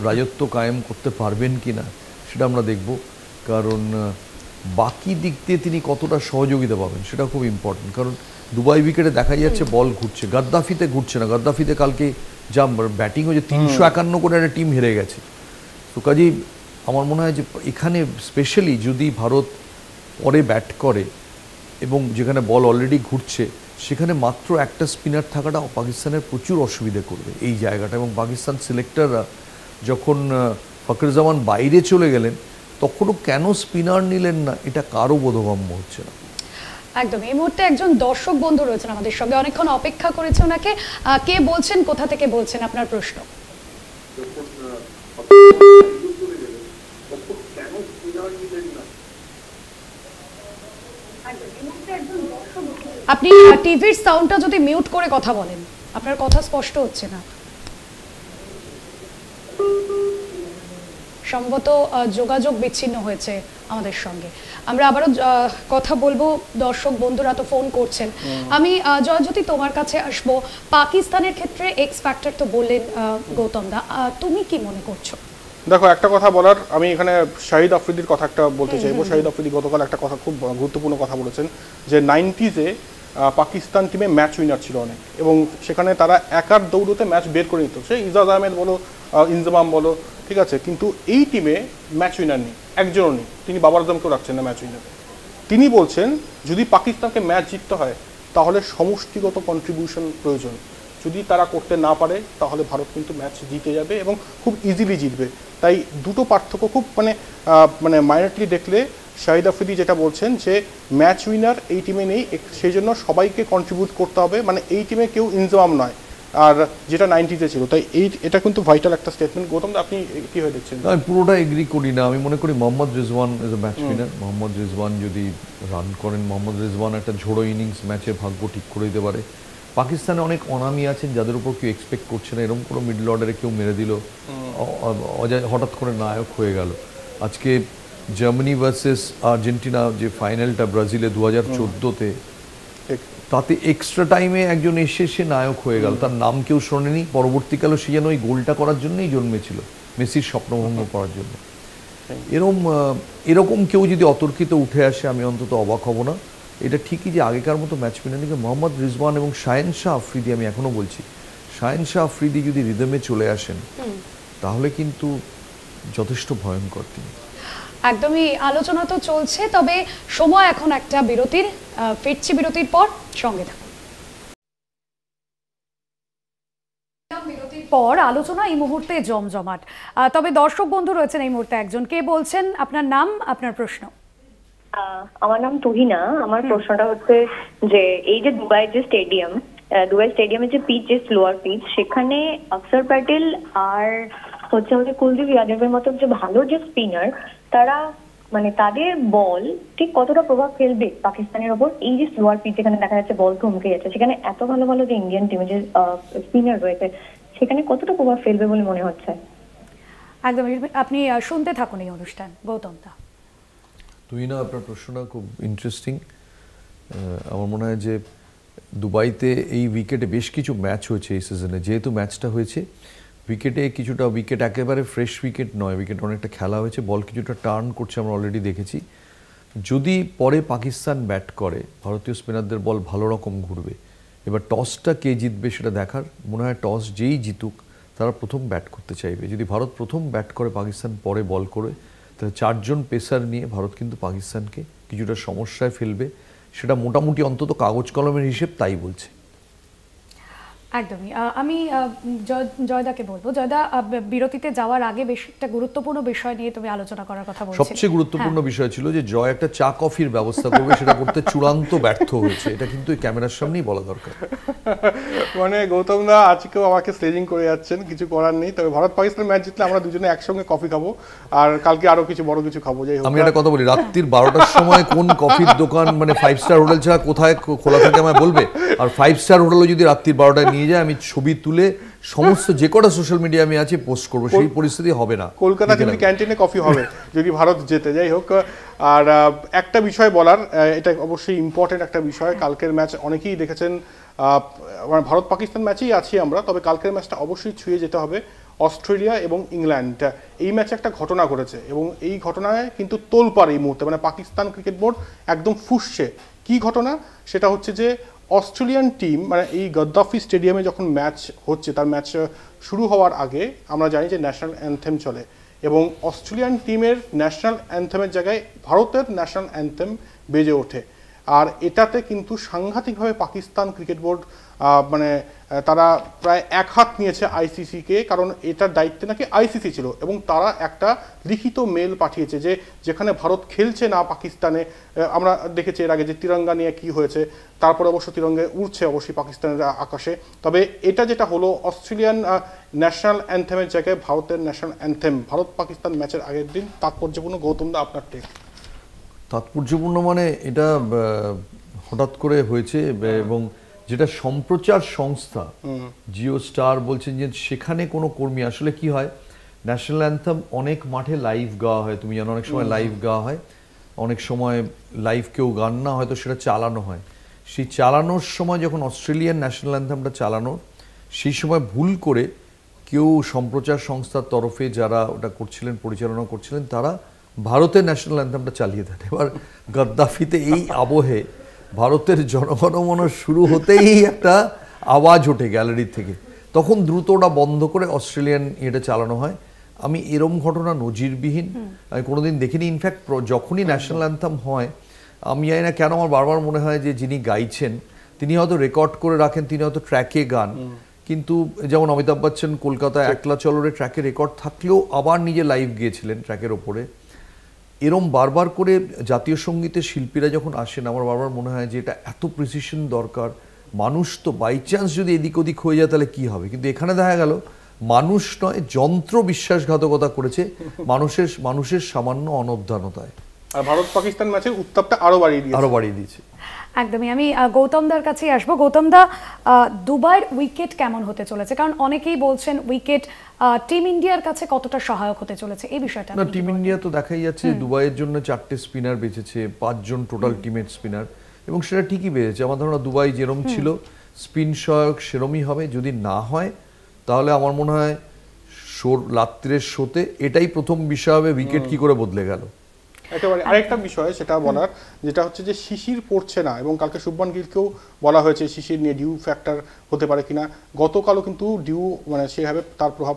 রাজত্ব কায়েম করতে পারবেন কি না সেটা আমরা দেখব, কারণ বাকি দিক দিয়ে তিনি কতটা সহযোগিতা পাবেন সেটা খুব ইম্পর্টেন্ট। কারণ দুবাই উইকেটে দেখা যাচ্ছে বল ঘুরছে, গাদ্দাফিতে ঘুরছে না। গাদ্দাফিতে কালকে যা ব্যাটিং হয়েছে 351 করে একটা টিম হেরে গেছে। তো কাজেই আমার মনে হয় যে এখানে স্পেশালি যদি ভারত পরে ব্যাট করে এবং যেখানে বল অলরেডি ঘুরছে সেখানে মাত্র একটা স্পিনার থাকাটা পাকিস্তানের প্রচুর অসুবিধা করবে এই জায়গাটা। এবং পাকিস্তান সিলেক্টররা যখন ফখরুজ্জামান বাইরে চলে গেলেন তখনও কেন স্পিনার নিলেন না এটা কারো বোধগম্য হচ্ছে না। একদম। এই মুহূর্তে একজন দর্শক বন্ধু রয়েছেন আমাদের সঙ্গে, অনেকক্ষণ অপেক্ষা করেছে ওনাকে। কে বলছেন, কোথা থেকে বলছেন, আপনার প্রশ্ন? আপনি টিভির সাউন্ডটা যদি মিউট করে কথা বলেন, আপনার কথা স্পষ্ট হচ্ছে না। সম্ভবত যোগাযোগ বিচ্ছিন্ন হয়েছে আমাদের সঙ্গে। আমরা আবারও কথা বলবো, দর্শক বন্ধুরা তো ফোন করছেন। আমি জয়জ্যোতি তোমার কাছে আসবো। পাকিস্তানের ক্ষেত্রে এক্স ফ্যাক্টর তো বললেন গৌতম দা, তুমি কি মনে করছো? দেখো, একটা কথা বলার, আমি এখানে শাহিদ আফ্রিদির কথা একটা বলতে চাইবো। শাহিদ আফ্রিদি গতকাল একটা কথা, খুব গুরুত্বপূর্ণ কথা বলেছেন যে 90s-এ পাকিস্তান টিমে ম্যাচ উইনার ছিল অনেক, এবং সেখানে তারা একার দৌড়তে ম্যাচ বের করে নিত। সে ইজাজ আহমেদ বলো, ইনজামাম বলো, ঠিক আছে, কিন্তু এই টিমে ম্যাচ উইনার নেই, একজনও নেই। তিনি বাবার আজমকেও রাখছেন না ম্যাচ উইনার। তিনি বলছেন যদি পাকিস্তানকে ম্যাচ জিততে হয় তাহলে সমষ্টিগত কন্ট্রিবিউশন প্রয়োজন। যদি তারা করতে না পারে তাহলে ভারত কিন্তু ম্যাচ জিতে যাবে এবং খুব ইজিলি জিতবে। তাই দুটো পার্থক্য খুব মানে মাইনরলি দেখলে শাহিদ আফ্রিদি যেটা বলছেন যে ম্যাচ উইনার এই টিমে নেই, সেই জন্য সবাইকে কন্ট্রিবিউট করতে হবে। মানে এই টিমে কেউ ইনজামাম নয়, আর যেটা 90s-এ ছিল। তাই এটা কিন্তু ভাইটাল একটা স্টেটমেন্ট। গৌতম, আপনি কিভাবে দেখছেন? আমি পুরোটা এগ্রি করি না। আমি মনে করি Mohammad Rizwan is a match winner. Mohammad Rizwan যদি রান করেন, মোহাম্মদ রিজওয়ান একটা ঝোড়ো ইনিংস ম্যাচের ভাগ্য ঠিক করে দিতে পারে। পাকিস্তানে অনেক অনামি আছেন যাদের উপর কেউ এক্সপেক্ট করছে না, এরকম কোনো মিডল অর্ডারে কেউ মেরে দিল, হঠাৎ করে নায়ক হয়ে গেল। আজকে জার্মানি ভার্সেস আর্জেন্টিনা যে ফাইনালটা ব্রাজিলে 2014-তে, তাতে এক্সট্রা টাইমে একজন এসে সে নায়ক হয়ে গেল, তার নাম কেউ শোনেনি। পরবর্তীকালে সে যেন ওই গোলটা করার জন্যই জন্মেছিল, মেসির স্বপ্নভঙ্গ করার জন্য। এরকম কেউ যদি অতর্কিত উঠে আসে আমি অন্তত অবাক হব না। এটা ঠিকই যে আগেকার মতো ম্যাচ উইনার মোহাম্মদ রিজওয়ান এবং শাহেন শাহ আফ্রিদি, আমি এখনো বলছি শাহেন শাহ আফ্রিদি যদি রিদমে চলে আসেন তাহলে কিন্তু যথেষ্ট ভয়ঙ্কর তিনি। একদমই। আলোচনা তো চলছে, তবে সময় এখন একটা বিরতির। ফিরছি বিরতির পর, সঙ্গে থাকুন। বিরতির পর আলোচনা এই মুহূর্তে জমজমাট। তবে দর্শক বন্ধু রয়েছেন এই মুহূর্তে একজন। কে বলছেন, আপনার নাম, আপনার প্রশ্ন? আমার নাম তুহিনা। আমার প্রশ্নটা হচ্ছে যে এই যে দুবাই স্টেডিয়ামের যে পিচ, যে স্লোয়ার পিচ, সেখানে অক্ষর প্যাটেল আর হচ্ছে কুলদীপ যাদবের মতো যে ভালো যে স্পিনার, তারা মানে তাদের বল ঠিক কতটা প্রভাব ফেলবে পাকিস্তানের ওপর? এই যে স্লোয়ার পিচ যেখানে দেখা যাচ্ছে বল থমকে যাচ্ছে, সেখানে এত ভালো ভালো যে ইন্ডিয়ান টিমে যে স্পিনার রয়েছে, সেখানে কতটা প্রভাব ফেলবে বলে মনে হচ্ছে? একদম। আপনি শুনতে থাকুন এই অনুষ্ঠান। গৌতম দা, তুহিনা, আপনার প্রশ্নটা খুব ইন্টারেস্টিং। আমার মনে হয় যে দুবাইতে এই উইকেটে বেশ কিছু ম্যাচ হয়েছে এই সিজনে। যেহেতু ম্যাচটা হয়েছে উইকেটে, কিছুটা উইকেট একেবারে ফ্রেশ উইকেট নয়, উইকেট অনেকটা খেলা হয়েছে, বল কিছুটা টার্ন করছে, আমরা অলরেডি দেখেছি। যদি পরে পাকিস্তান ব্যাট করে, ভারতীয় স্পিনারদের বল ভালো রকম ঘুরবে। এবার টসটা কে জিতবে সেটা দেখার। মনে হয় টস যেই জিতুক তারা প্রথম ব্যাট করতে চাইবে। যদি ভারত প্রথম ব্যাট করে, পাকিস্তান পরে বল করে, তাহলে 4 জন পেসার নিয়ে ভারত কিন্তু পাকিস্তানকে কিছুটা সমস্যায় ফেলবে। সেটা মোটামুটি অন্তত কাগজ কলমের হিসেব তাই বলছে। একদমই। আমি জয়দাকে বলবো। জয়দা, বিরতিতে যাওয়ার আগে বেশ একটা গুরুত্বপূর্ণ বিষয় নিয়ে তুমি আলোচনা করার কথা বলছিলে। সবচেয়ে গুরুত্বপূর্ণ বিষয় ছিল যে জয় একটা চা কফির ব্যবস্থা করবে, সেটা করতে চূড়ান্ত ব্যর্থ হয়েছে। এটা কিন্তু এই ক্যামেরার সামনেই বলা দরকার। মানে গৌতম দা আজকেও আমাকে স্টেজিং করে যাচ্ছেন, কিছু করার নেই। তবে ভারত পাকিস্তান ম্যাচ জিতলে আমরা দুজনে একসঙ্গে কফি খাবো, আর কালকে আরো কিছু বড় কিছু খাবো। যাই হোক, আমি একটা কথা বলি, রাত্রির 12টার সময় কোন কফির দোকান মানে 5 স্টার হোটেল ছাড়া কোথায় খোলা থাকে আমায় বলবে? আর 5 স্টার হোটেলে যদি রাত্রি 12টায় নিয়ে যায় আমি ছবি তুলে সমস্ত যে কটা সোশ্যাল মিডিয়া আমি আছে পোস্ট করবো, সেই পরিস্থিতি হবে না। কলকাতা কিন্তু ক্যান্টিনে কফি হবে যদি ভারত জেতে। যাই হোক, আর একটা বিষয় বলার, এটা অবশ্যই ইম্পর্টেন্ট একটা বিষয়, কালকের ম্যাচ অনেকেই দেখেছেন, ভারত পাকিস্তান ম্যাচেই আছি আমরা, তবে কালকের ম্যাচটা অবশ্যই ছুঁয়ে যেতে হবে অস্ট্রেলিয়া এবং ইংল্যান্ড। এই ম্যাচে একটা ঘটনা ঘটেছে এবং এই ঘটনায় কিন্তু তোলপাড় এই মুহূর্তে, মানে পাকিস্তান ক্রিকেট বোর্ড একদম ফুঁসছে। কি ঘটনা? সেটা হচ্ছে যে অস্ট্রেলিয়ান টিম, মানে এই গদ্দাফি স্টেডিয়ামে যখন ম্যাচ হচ্ছে, তার ম্যাচ শুরু হওয়ার আগে আমরা জানি যে ন্যাশনাল অ্যানথেম চলে, এবং অস্ট্রেলিয়ান টিমের ন্যাশনাল অ্যানথেমের জায়গায় ভারতের ন্যাশনাল অ্যানথেম বেজে ওঠে। আর এটাতে কিন্তু সাংঘাতিকভাবে পাকিস্তান ক্রিকেট বোর্ড মানে তারা প্রায় এক হাত নিয়েছে আইসিসিকে, কারণ এটার দায়িত্বে নাকি আইসিসি ছিল, এবং তারা একটা লিখিত মেল পাঠিয়েছে যে যেখানে ভারত খেলছে না পাকিস্তানে, আমরা দেখেছি এর আগে যে তিরঙ্গা নিয়ে কি হয়েছে, তারপরে অবশ্য তিরঙ্গে উঠছে অবশ্যই পাকিস্তানের আকাশে, তবে এটা যেটা হলো অস্ট্রেলিয়ান ন্যাশনাল অ্যানথেমের জায়গায় ভারতের ন্যাশনাল অ্যানথেম, ভারত পাকিস্তান ম্যাচের আগের দিন। তাৎপর্যপূর্ণ। গৌতম দা, আপনার টেক। তাৎপর্যপূর্ণ মানে এটা হঠাৎ করে হয়েছে, এবং যেটা সম্প্রচার সংস্থা জিও স্টার বলছেন যে সেখানে কোনো কর্মী, আসলে কি হয় ন্যাশনাল অ্যানথেম অনেক মাঠে লাইভ গাওয়া হয়, তুমি জানো অনেক সময় লাইভ গাওয়া হয়, অনেক সময় লাইভ কেউ গান না হয়তো সেটা চালানো হয়। সেই চালানোর সময় যখন অস্ট্রেলিয়ান ন্যাশনাল অ্যানথেমটা চালানো, সেই সময় ভুল করে কেউ সম্প্রচার সংস্থার তরফে যারা ওটা করছিলেন, পরিচালনা করছিলেন, তারা ভারতের ন্যাশনাল অ্যানথেমটা চালিয়ে দেন। এবার গদ্দাফিতে এই আবহে ভারতের জনগণমন শুরু হতেই একটা আওয়াজ ওঠে গ্যালারি থেকে, তখন দ্রুত ওটা বন্ধ করে অস্ট্রেলিয়ান এটা চালানো হয়। আমি এরম ঘটনা নজিরবিহীন আমি কোনোদিন দেখিনি। ইনফ্যাক্ট যখনই ন্যাশনাল অ্যানথেম হয়, আমি জানি না কেন আমার বারবার মনে হয় যে যিনি গাইছেন তিনি হয়তো রেকর্ড করে রাখেন, তিনি হয়তো ট্র্যাকে গান, কিন্তু যেমন অমিতাভ বচ্চন কলকাতায় একলা চলরে ট্র্যাকে রেকর্ড থাকলেও আবার নিজে লাইভ গিয়েছিলেন ট্র্যাকের ওপরে। এরম বারবার করে জাতীয় সঙ্গীতের শিল্পীরা যখন আসেন, আমার বারবার মনে হয় যে এটা এত প্রিসিশন দরকার। মানুষ তো বাই চান্স যদি এদিক ওদিক হয়ে যায় তাহলে কি হবে, কিন্তু এখানে দেখা গেল মানুষ নয়, যন্ত্র বিশ্বাসঘাতকতা করেছে মানুষের সামান্য অনবধানতায়। আর ভারত পাকিস্তান ম্যাচের উত্তাপটা আরো বাড়িয়ে দিয়েছে। একদমই। আমি গৌতমদার কাছেই আসবো। গৌতমদা, দুবাইয়ের উইকেট কেমন হতে চলেছে? কারণ অনেকেই বলছেন উইকেট টিম ইন্ডিয়ার কাছে কতটা সহায়ক হতে চলেছে, এই বিষয়টা না, টিম ইন্ডিয়া তো দেখাই যাচ্ছে দুবাইয়ের জন্য 4টে স্পিনার বেঁচেছে, 5 জন টোটাল টিমের স্পিনার, এবং সেটা ঠিকই বেঁচেছে। আমার ধারণা দুবাই যেরম ছিল স্পিন সহায়ক সেরমই হবে। যদি না হয় তাহলে আমার মনে হয় রাত্রের শোতে এটাই প্রথম বিষয় হবে, উইকেট কি করে বদলে গেল। একেবারে আরেকটা বিষয় সেটা বলার, যেটা হচ্ছে যে শিশির পড়ছে না, এবং কালকে শুভমান গিলকেও বলা হয়েছে শিশির নিয়ে ডিউ ফ্যাক্টর হতে পারে কিনা। গতকালও কিন্তু ডিউ মানে সেভাবে তার প্রভাব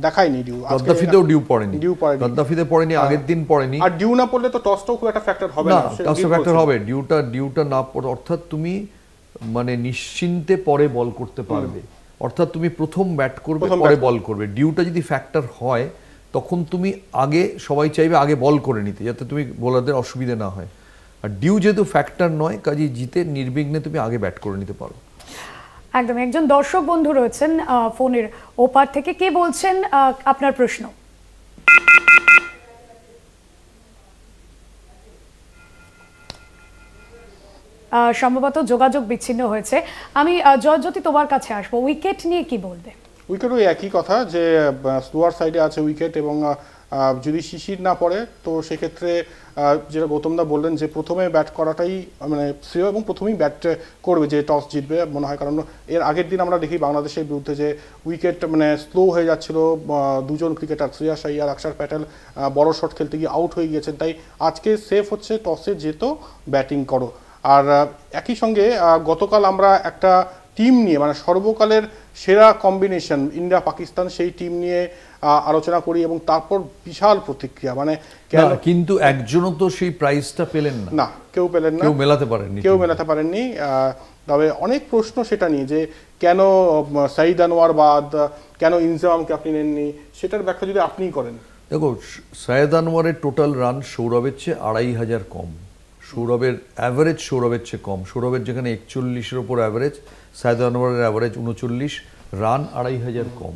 দেখায়নি। ডিউ গদ্দাফিতেও ডিউ পড়েনি, গদ্দাফিতে পড়েনি, আগের দিন পড়েনি। আর ডিউ না পড়লে তো টসটাও খুব একটা ফ্যাক্টর হবে না, টসটা ফ্যাক্টর হবে। ডিউটা না পড়ে, অর্থাৎ তুমি মানে নিশ্চিন্তে পরে বল করতে পারবে, অর্থাৎ তুমি প্রথম ব্যাট করবে পরে বল করবে। ডিউটা যদি ফ্যাক্টর হয় তখন তুমি আগে, সবাই চাইবে আগে বল করে নিতে যাতে তুমি বোলারদের অসুবিধা না হয়। আর ডিউ যেহেতু ফ্যাক্টর নয়, কাজে জিতে নির্বিঘ্নে তুমি আগে ব্যাট করে নিতে পারো। একদম। একজন দর্শক বন্ধু রয়েছেন ফোনের ওপার থেকে, কে বলছেন? আপনার প্রশ্ন। সম্ভবত যোগাযোগ বিচ্ছিন্ন হয়েছে। আমি জয়জ্যোতি তোমার কাছে আসবো, উইকেট নিয়ে কি বলবে? উইকেটও একই কথা, যে স্লোয়ার সাইডে আছে উইকেট, এবং যদি শিশির না পড়ে তো সেক্ষেত্রে যেটা গৌতমদা বললেন যে প্রথমে ব্যাট করাটাই মানে শ্রেয়, এবং প্রথমেই ব্যাট করবে যে টস জিতবে মনে হয়। কারণ এর আগের দিন আমরা দেখি বাংলাদেশের বিরুদ্ধে যে উইকেট মানে স্লো হয়ে যাচ্ছিল, দুজন ক্রিকেটার শ্রেয়াস আইয়ার, অক্ষর প্যাটেল বড় শট খেলতে গিয়ে আউট হয়ে গিয়েছেন। তাই আজকে সেফ হচ্ছে টসে যেত ব্যাটিং করো। আর একই সঙ্গে গতকাল আমরা একটা টিম নিয়ে, মানে সর্বকালের সেরা কম্বিনেশন ইন্ডিয়া পাকিস্তান, সেই টিম নিয়ে আলোচনা করি, এবং তারপর বিশাল প্রতিক্রিয়া। মানে কিন্তু একজনও তো সেই প্রাইজটা পেলেন না, কেউ পেলেন না, কেউ মেলাতে পারেননি। তবে অনেক প্রশ্ন সেটা নিয়ে যে কেন সাইদ আনোয়ার বাদ, কেন ইনজামামকে আপনি নেননি, সেটার ব্যাখ্যা যদি আপনিই করেন। দেখো, সাইদ আনোয়ারের টোটাল রান সৌরভের চেয়ে 2,500 কম, সৌরভের অ্যাভারেজ সৌরভের চেয়ে কম। সৌরভের যেখানে 41-এর ওপর অ্যাভারেজ, সাইদ আনোয়ারের অ্যাভারেজ 39, রান 2,500 কম।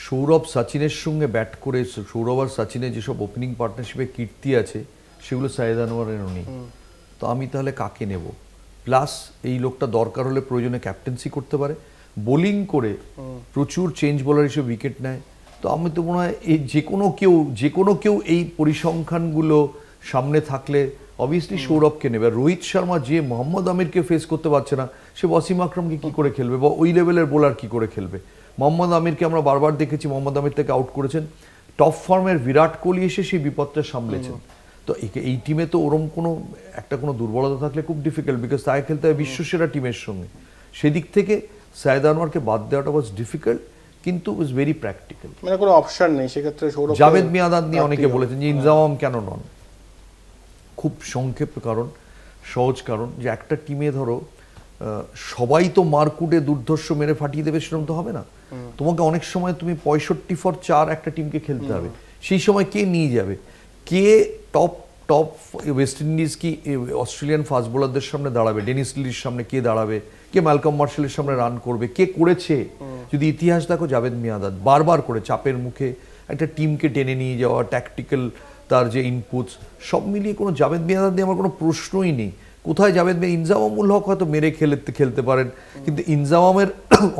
সৌরভ সচিনের সঙ্গে ব্যাট করে, সৌরভ আর সচিনের যেসব ওপেনিং পার্টনারশিপে কীর্তি আছে সেগুলো সাইদ আনোয়ারেরও নেই। তো আমি তাহলে কাকে নেব? প্লাস এই লোকটা দরকার হলে প্রয়োজনে ক্যাপ্টেন্সি করতে পারে, বোলিং করে প্রচুর চেঞ্জ বোলার হিসেবে উইকেট নেয়। তো আমি তো মনে হয় এই যে কোনো কেউ এই পরিসংখ্যানগুলো সামনে থাকলে অবভিয়াসলি সৌরভকে নেবে। রোহিত শর্মা যে মোহাম্মদ আমিরকে ফেস করতে পারছে না, সে ওয়াসিম আকরামকে কি করে খেলবে বা ওই লেভেলের বোলার কি করে খেলবে? মোহাম্মদ আমিরকে আমরা বারবার দেখেছি, মোহাম্মদ আমির থেকে আউট করেছেন। টপ ফর্মের বিরাট কোহলি এসে সেই বিপদটা সামলেছেন। তো এই টিমে তো ওরম কোনো দুর্বলতা থাকলে খুব ডিফিকাল্ট, বিকজ তাকে খেলতে হয় বিশ্বসেরা টিমের সঙ্গে। সেদিক থেকে সাইদ আনোয়ারকে বাদ দেওয়াটা ওয়াজ ডিফিকাল্ট, কিন্তু ইজ ভেরি প্র্যাকটিক্যাল। মানে কোনো অপশন নেই সেক্ষেত্রে। জাভেদ মিয়াঁদাদ নিয়ে অনেকে বলেছেন যে ইনজামাম কেন নন। খুব সংক্ষেপ কারণ, সহজ কারণ, যে একটা টিমে ধরো সবাই তো মারকুটে দুর্ধর্ষ মেরে ফাটিয়ে দেবে সেরকম তো হবে না। তোমাকে অনেক সময় তুমি 65 for 4 একটা টিমকে খেলতে হবে। সেই সময় কে নিয়ে যাবে, কে টপ ওয়েস্ট ইন্ডিজ কি অস্ট্রেলিয়ান ফাস্ট বোলারদের সামনে দাঁড়াবে, ডেনিস লির সামনে কে দাঁড়াবে, কে ম্যালকম মার্শালের সামনে রান করবে, কে করেছে। যদি ইতিহাস দেখো, জাভেদ মিয়াঁদাদ বারবার করে চাপের মুখে একটা টিমকে টেনে নিয়ে যাওয়া, ট্যাকটিক্যাল তার যে ইনপুটস সব মিলিয়ে কোনো জাভেদ মিয়াঁদাদ নিয়ে আমার কোনো প্রশ্নই নেই। কোথায় জাভেদ ইনজামামুল হক হয়তো মেরে খেলতে পারেন, কিন্তু ইনজামামের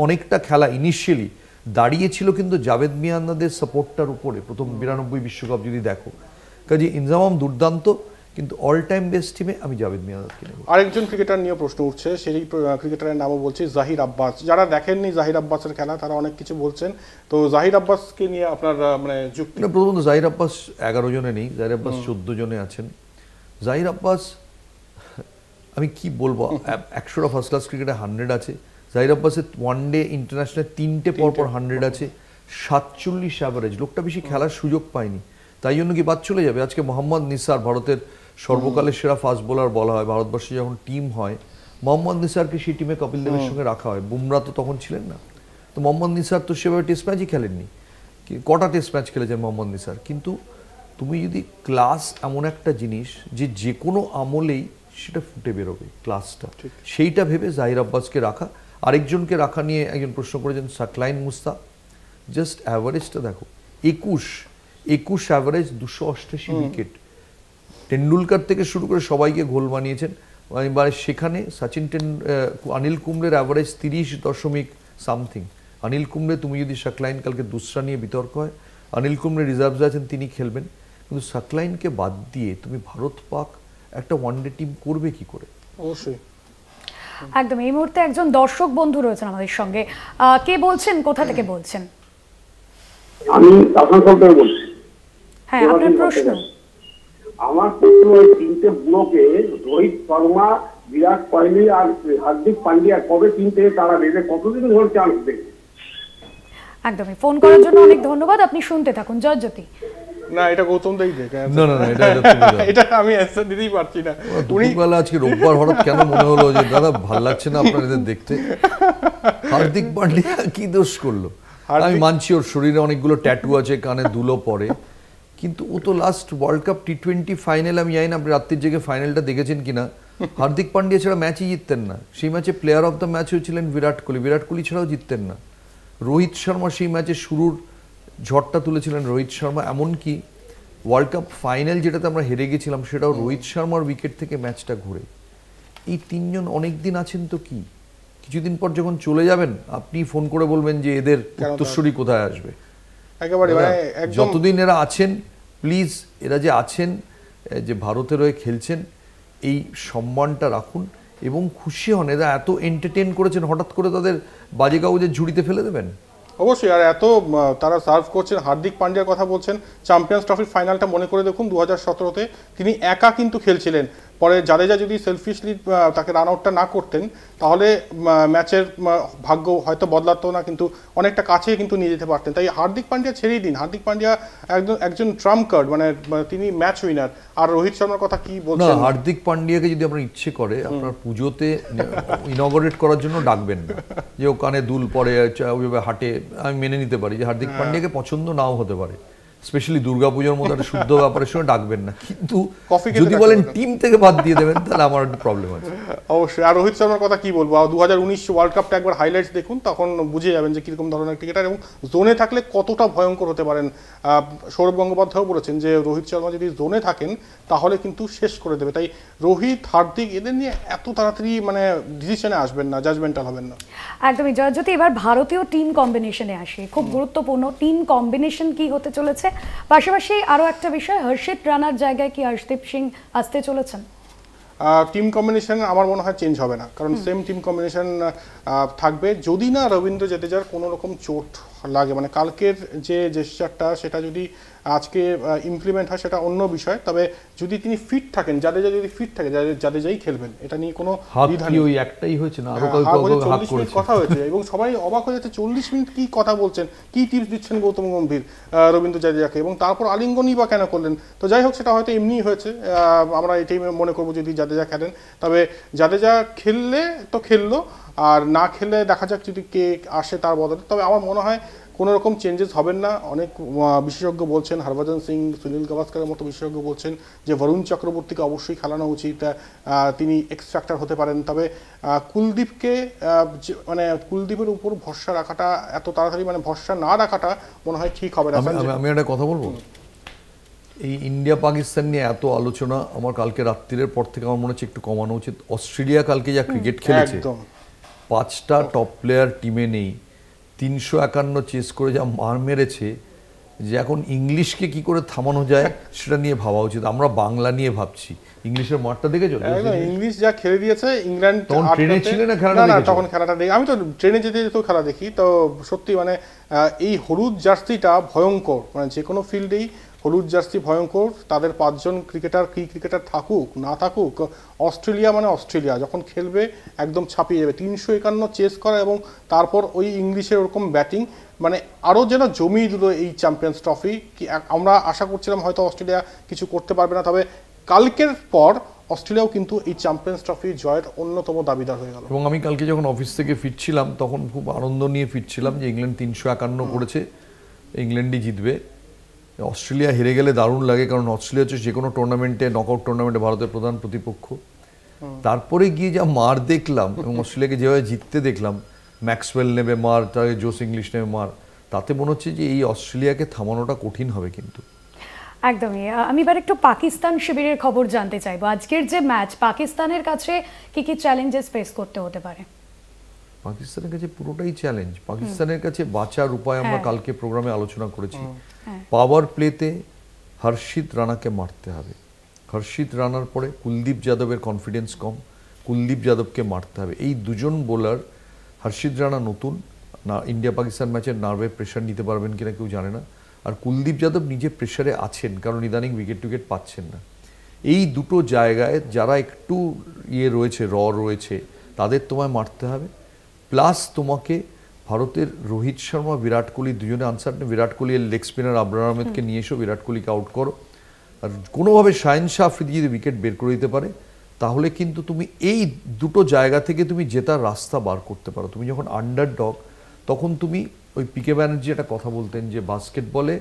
অনেকটা খেলা ইনিশিয়ালি দাঁড়িয়েছিল কিন্তু জাভেদ মিয়াঁদাদের সাপোর্টটার উপরে। প্রথম 92 বিশ্বকাপ যদি দেখো, কাজে ইনজামাম দুর্দান্ত, কিন্তু অল টাইম বেস্ট টিমে আমি জাভেদ মিয়াঁদাদকে নেব। আরেকজন ক্রিকেটার নিয়ে প্রশ্ন উঠছে, সেই ক্রিকেটারের নামও বলছি জাহির আব্বাস। যারা দেখেননি জাহির আব্বাসের খেলা তারা অনেক কিছু বলছেন। তো জাহির আব্বাসকে নিয়ে আপনার মানে যুক্তি? প্রথমত জাহির আব্বাস 11 জনে নেই, জাহির আব্বাস 14 জনে আছেন। জাহির আব্বাস আমি কি বলবো, 100টা ফার্স্ট ক্লাস ক্রিকেটে 100 আছে। জাহির আব্বাসের ওয়ানডে ইন্টারন্যাশনাল 3টে পরপর 100 আছে, 47 অ্যাভারেজ। লোকটা বেশি খেলার সুযোগ পায়নি, তাই জন্য কি বাদ চলে যাবে? আজকে মোহাম্মদ নিসার ভারতের সর্বকালের সেরা ফাস্ট বোলার বলা হয়। ভারতবর্ষে যখন টিম হয়, মোহাম্মদ নিসারকে সেই টিমে কপিল দেবের সঙ্গে রাখা হয়। বুমরা তো তখন ছিলেন না। তো মোহাম্মদ নিসার তো সেভাবে টেস্ট ম্যাচই খেলেননি। কটা টেস্ট ম্যাচ খেলেছেন মোহাম্মদ নিসার? কিন্তু তুমি যদি ক্লাস এমন একটা জিনিস যে কোনো আমলেই সেটা ফুটে বেরোবে ক্লাসটা, সেইটা ভেবে জাহির আব্বাসকে রাখা। আরেকজনকে রাখা নিয়ে একজন প্রশ্ন করেছেন, সাকলাইন মুস্তাক। জাস্ট অ্যাভারেজটা দেখো, 21 অ্যাভারেজ, 288 উইকেট। টেন্ডুলকার থেকে শুরু করে সবাইকে গোল বানিয়েছেন। এবারে সেখানে অনিল কুম্বলের অ্যাভারেজ 30.something। অনিল কুম্বলে তুমি যদি সাকলাইন কালকে দুসরা নিয়ে বিতর্ক হয়, অনিল কুম্বলে রিজার্ভে আছেন, তিনি খেলবেন। কিন্তু সাকলাইনকে বাদ দিয়ে তুমি ভারত পাক একটা ওয়ানডে টিম করবে কি করে? অবশ্যই একদম। এই মুহূর্তে একজন দর্শক বন্ধু রয়েছেন আমাদের সঙ্গে। কে বলছেন, কোথা থেকে বলছেন? আমি আসানসোল থেকে বলছি। হ্যাঁ, আপনার প্রশ্ন। আমার প্রশ্ন, ওই 3টে বুড়োকে রোহিত শর্মা, বিরাট কোহলি আর হার্দিক পান্ডিয়া কবে টিম থেকে তারা বেঁধে কতদিন ধরে চান্স দেবে? একদমই। ফোন করার জন্য অনেক ধন্যবাদ। আপনি শুনতে থাকুন। জয়জ্যোতি। না, এটা গৌতম দাই দেখ। না, এটা আমি অ্যানসার দিতেই পারছি না। দুপুরবেলা আজকে রোববার হঠাৎ কেন মনে হলো যে দাদা ভাল লাগছে না আপনার এদের দেখতে? হার্দিক পান্ডিয়া কি দোষ করলো? আমি মানছি ওর শরীরে অনেকগুলো ট্যাটু আছে, কানে দুলো পরে, কিন্তু ও তো last world cup T20 final, আমি জানি না আপনি রাত্রির জেগে ফাইনালটা দেখেছেন কিনা, হার্দিক পান্ডিয়া ছাড়া ম্যাচই জিততেন না। সেই ম্যাচে প্লেয়ার অফ দ্য ম্যাচ হয়েছিলেন বিরাট কোহলি ছাড়াও জিততেন না। রোহিত শর্মা সেই ম্যাচে শুরুর ঝড়টা তুলেছিলেন রোহিত শর্মা। এমনকি ওয়ার্ল্ড কাপ ফাইনাল যেটাতে আমরা হেরে গেছিলাম, সেটাও রোহিত শর্মার উইকেট থেকে ম্যাচটা ঘুরে। এই 3 জন অনেক দিন আছেন তো কি, কিছুদিন পর যখন চলে যাবেন আপনি ফোন করে বলবেন যে এদের উত্তরসূরি কোথায় আসবে। একেবারে যতদিন এরা আছেন, প্লিজ এরা যে আছেন, যে ভারতের হয়ে খেলছেন, এই সম্মানটা রাখুন এবং খুশি হন। এরা এত এন্টারটেইন করেছেন, হঠাৎ করে তাদের বাজে কাগজের ঝুড়িতে ফেলে দেবেন? অবশ্যই। আর এত তারা সার্ভ করছেন। হার্দিক পান্ডিয়ার কথা বলছেন, চ্যাম্পিয়ন্স ট্রফির ফাইনালটা মনে করে দেখুন 2017-তে তিনি একা কিন্তু খেলছিলেন। পরে জাদেজা যদি সেলফিশলি তাকে রান আউটটা না করতেন, তাহলে ম্যাচের ভাগ্য হয়তো বদলাতো না, কিন্তু অনেকটা কাছে কিন্তু নিয়ে যেতে পারতেন। তাই হার্দিক পান্ডিয়া ছেড়েই দিন। হার্দিক পান্ডিয়া একজন ট্রাম্প কার্ড, মানে তিনি ম্যাচ উইনার। আর রোহিত শর্মার কথা কি বলছেন? না, হার্দিক পান্ডিয়াকে যদি আপনার ইচ্ছে করে আপনার পুজোতে ইনগরেট করার জন্য ডাকবেন না, যে ও কানে দুল পরে ওইভাবে হাঁটে। আমি মেনে নিতে পারি যে হার্দিক পান্ডিয়াকে পছন্দ নাও হতে পারে, স্পেশালি দুর্গাপূজার মধ্যে একটা শুদ্ধ ব্যাপারের সময় ডাকবেন না, কিন্তু কফি খেতে যদি ডাকতে বলেন পারেন। টিম থেকে বাদ দিয়ে দেবেন তাহলে আমার একটু প্রবলেম আছে। অবশ্যই। আর রোহিত শর্মার কথা কি বলবো, 2019 ওয়ার্ল্ড কাপটা একবার হাইলাইটস দেখুন, তখন বুঝে যাবেন যে কিরকম ধরনের ক্রিকেটার এবং জোনে থাকলে কতটা ভয়ঙ্কর হতে পারেন। সৌরভ গঙ্গোপাধ্যায়ও বলেছেন যে রোহিত শর্মা যদি জোনে থাকেন তাহলে কিন্তু শেষ করে দেবে। তাই রোহিত, হার্দিক এদের নিয়ে এত তাড়াতাড়ি মানে ডিসিশনে আসবেন না, জাজমেন্টাল হবেন না। একদমই। যদি এবার ভারতীয় টিম কম্বিনেশনে আসে, খুব গুরুত্বপূর্ণ টিম কম্বিনেশন কি হতে চলেছে, পাশাপাশি আরো একটা বিষয়, হর্ষিত রানার জায়গায় কি হর্ষদীপ সিং আসতে চলেছেন? টিম কম্বিনেশন আমার মনে হয় চেঞ্জ হবে না, কারণ সেম টিম কম্বিনেশন থাকবে যদি না রবীন্দ্র জাদেজার কোনো রকম চোট লাগে। মানে কালকের যে জেস্চারটা সেটা যদি আজকে ইমপ্লিমেন্ট হয় সেটা অন্য বিষয়, তবে যদি তিনি ফিট থাকেন, জাদেজা যদি ফিট থাকে জাদেজাই খেলবেন, এটা নিয়ে কোনো দ্বিধা নেই। ওই একটাই হয়েছে না, আরো 40 মিনিট কথা হয়েছে এবং সবাই অবাক হয়ে যাচ্ছে 40 মিনিট কি কথা বলছেন, কি টিপস দিচ্ছেন গৌতম গম্ভীর রবীন্দ্র জাদেজাকে, এবং তারপর আলিঙ্গনই বা কেন করলেন। তো যাই হোক, সেটা হয়তো এমনিই হয়েছে, আমরা এটাই মনে করবো যদি জাদেজা খেলেন। তবে জাদেজা খেললে তো খেললো, আর না খেললে দেখা যাক যদি কে আসে তার বদলে। তবে আমার মনে হয় কোনো রকম চেঞ্জেস হবেন না। অনেক বিশেষজ্ঞ বলছেন, হরভজন সিং, সুনীল গাভাস্করের মতো বিশেষজ্ঞ বলছেন যে বরুণ চক্রবর্তীকে অবশ্যই খেলানো উচিত, তিনি এক্স ফ্যাক্টর হতে পারেন। তবে কুলদীপকে মানে কুলদীপের উপর ভরসা রাখাটা এত তাড়াতাড়ি, মানে ভরসা না রাখাটা মনে হয় ঠিক হবে না। আমি একটা কথা বলবো, এই ইন্ডিয়া পাকিস্তান নিয়ে এত আলোচনা আমার কালকে রাত্রির পর থেকে আমার মনে হচ্ছে একটু কমানো উচিত। অস্ট্রেলিয়া কালকে যা ক্রিকেট খেলেছে, 5টা টপ প্লেয়ার টিমে নেই, 351 চেস করে যা মার মেরেছে, যে এখন ইংলিশকে কি করে থামানো যায় সেটা নিয়ে ভাবা উচিত। আমরা বাংলা নিয়ে ভাবছি, ইংলিশের মাঠটা দেখেছো? ইংলিশ যা খেলে দিয়েছে ইংল্যান্ড। তখন ট্রেনে ছিলে না খেলাটা? না, তখন খেলাটা দেখি, আমি তো ট্রেনে যেতে যেতেও খেলা দেখি। তো সত্যি মানে এই হলুদ জার্সিটা ভয়ঙ্কর, মানে যে কোনো ফিল্ডেই হলুদ জার্সি ভয়ঙ্কর। তাদের 5 জন ক্রিকেটার, কি ক্রিকেটার থাকুক না থাকুক, অস্ট্রেলিয়া মানে অস্ট্রেলিয়া যখন খেলবে একদম ছাপিয়ে যাবে। 351 চেস করা এবং তারপর ওই ইংলিশের ওরকম ব্যাটিং, মানে আরও যেন জমিয়ে দিল এই চ্যাম্পিয়ন্স ট্রফি। আমরা আশা করছিলাম হয়তো অস্ট্রেলিয়া কিছু করতে পারবে না, তবে কালকের পর অস্ট্রেলিয়াও কিন্তু এই চ্যাম্পিয়ন্স ট্রফি জয়ের অন্যতম দাবিদার হয়ে গেল। এবং আমি কালকে যখন অফিস থেকে ফিরছিলাম তখন খুব আনন্দ নিয়ে ফিরছিলাম যে ইংল্যান্ড 351 করেছে, ইংল্যান্ডই জিতবে। অস্ট্রেলিয়া হেরে গেলে দারুণ লাগে, কারণ অস্ট্রেলিয়া হচ্ছে যে কোনো টুর্নামেন্টে, নকআউট টুর্নামেন্টে ভারতের প্রধান প্রতিপক্ষ। তারপরে গিয়ে যা মার দেখলাম এবং অস্ট্রেলিয়াকে যেভাবে জিততে দেখলাম, ম্যাক্সওয়েল নেবে মার, তার জোস ইংলিশ নেবে মার, তাতে মনে হচ্ছে যে এই অস্ট্রেলিয়াকে থামানোটা কঠিন হবে কিন্তু। একদমই। আমি এবার একটু পাকিস্তান শিবিরের খবর জানতে চাইবো। আজকের যে ম্যাচ, পাকিস্তানের কাছে কি কি চ্যালেঞ্জেস ফেস করতে হতে পারে? পাকিস্তানের কাছে পুরোটাই চ্যালেঞ্জ। পাকিস্তানের কাছে বাঁচার উপায় আমরা কালকে প্রোগ্রামে আলোচনা করেছি। পাওয়ার প্লেতে হর্ষিত রানাকে মারতে হবে। হর্ষিত রানার পরে কুলদীপ যাদবের কনফিডেন্স কম, কুলদীপ যাদবকে মারতে হবে। এই দুজন বোলার, হর্ষিত রানা নতুন না, ইন্ডিয়া পাকিস্তান ম্যাচের নার্ভে প্রেশার নিতে পারবেন কিনা কেউ জানে না। আর কুলদীপ যাদব নিজে প্রেশারে আছেন, কারণ ইদানিং উইকেট টুইকেট পাচ্ছেন না। এই দুটো জায়গায় যারা একটু রয়েছে, রয়েছে, তাদের তোমায় মারতে হবে। প্লাস তোমাকে ভারতের রোহিত শর্মা, বিরাট কোহলি দুজনে আনসার নেই। বিরাট কোহলি এর লেগ স্পিনার আবরার আহমেদকে নিয়ে এসো, বিরাট কোহলিকে আউট করো। আর কোনোভাবে শাহিন শাহ আফ্রিদি যদি উইকেট বের করে দিতে পারে, তাহলে কিন্তু তুমি এই দুটো জায়গা থেকে তুমি জেতার রাস্তা বার করতে পারো। তুমি যখন আন্ডারডগ, তখন তুমি ওই পিকে ব্যানার্জি একটা কথা বলতেন যে বাস্কেটবলে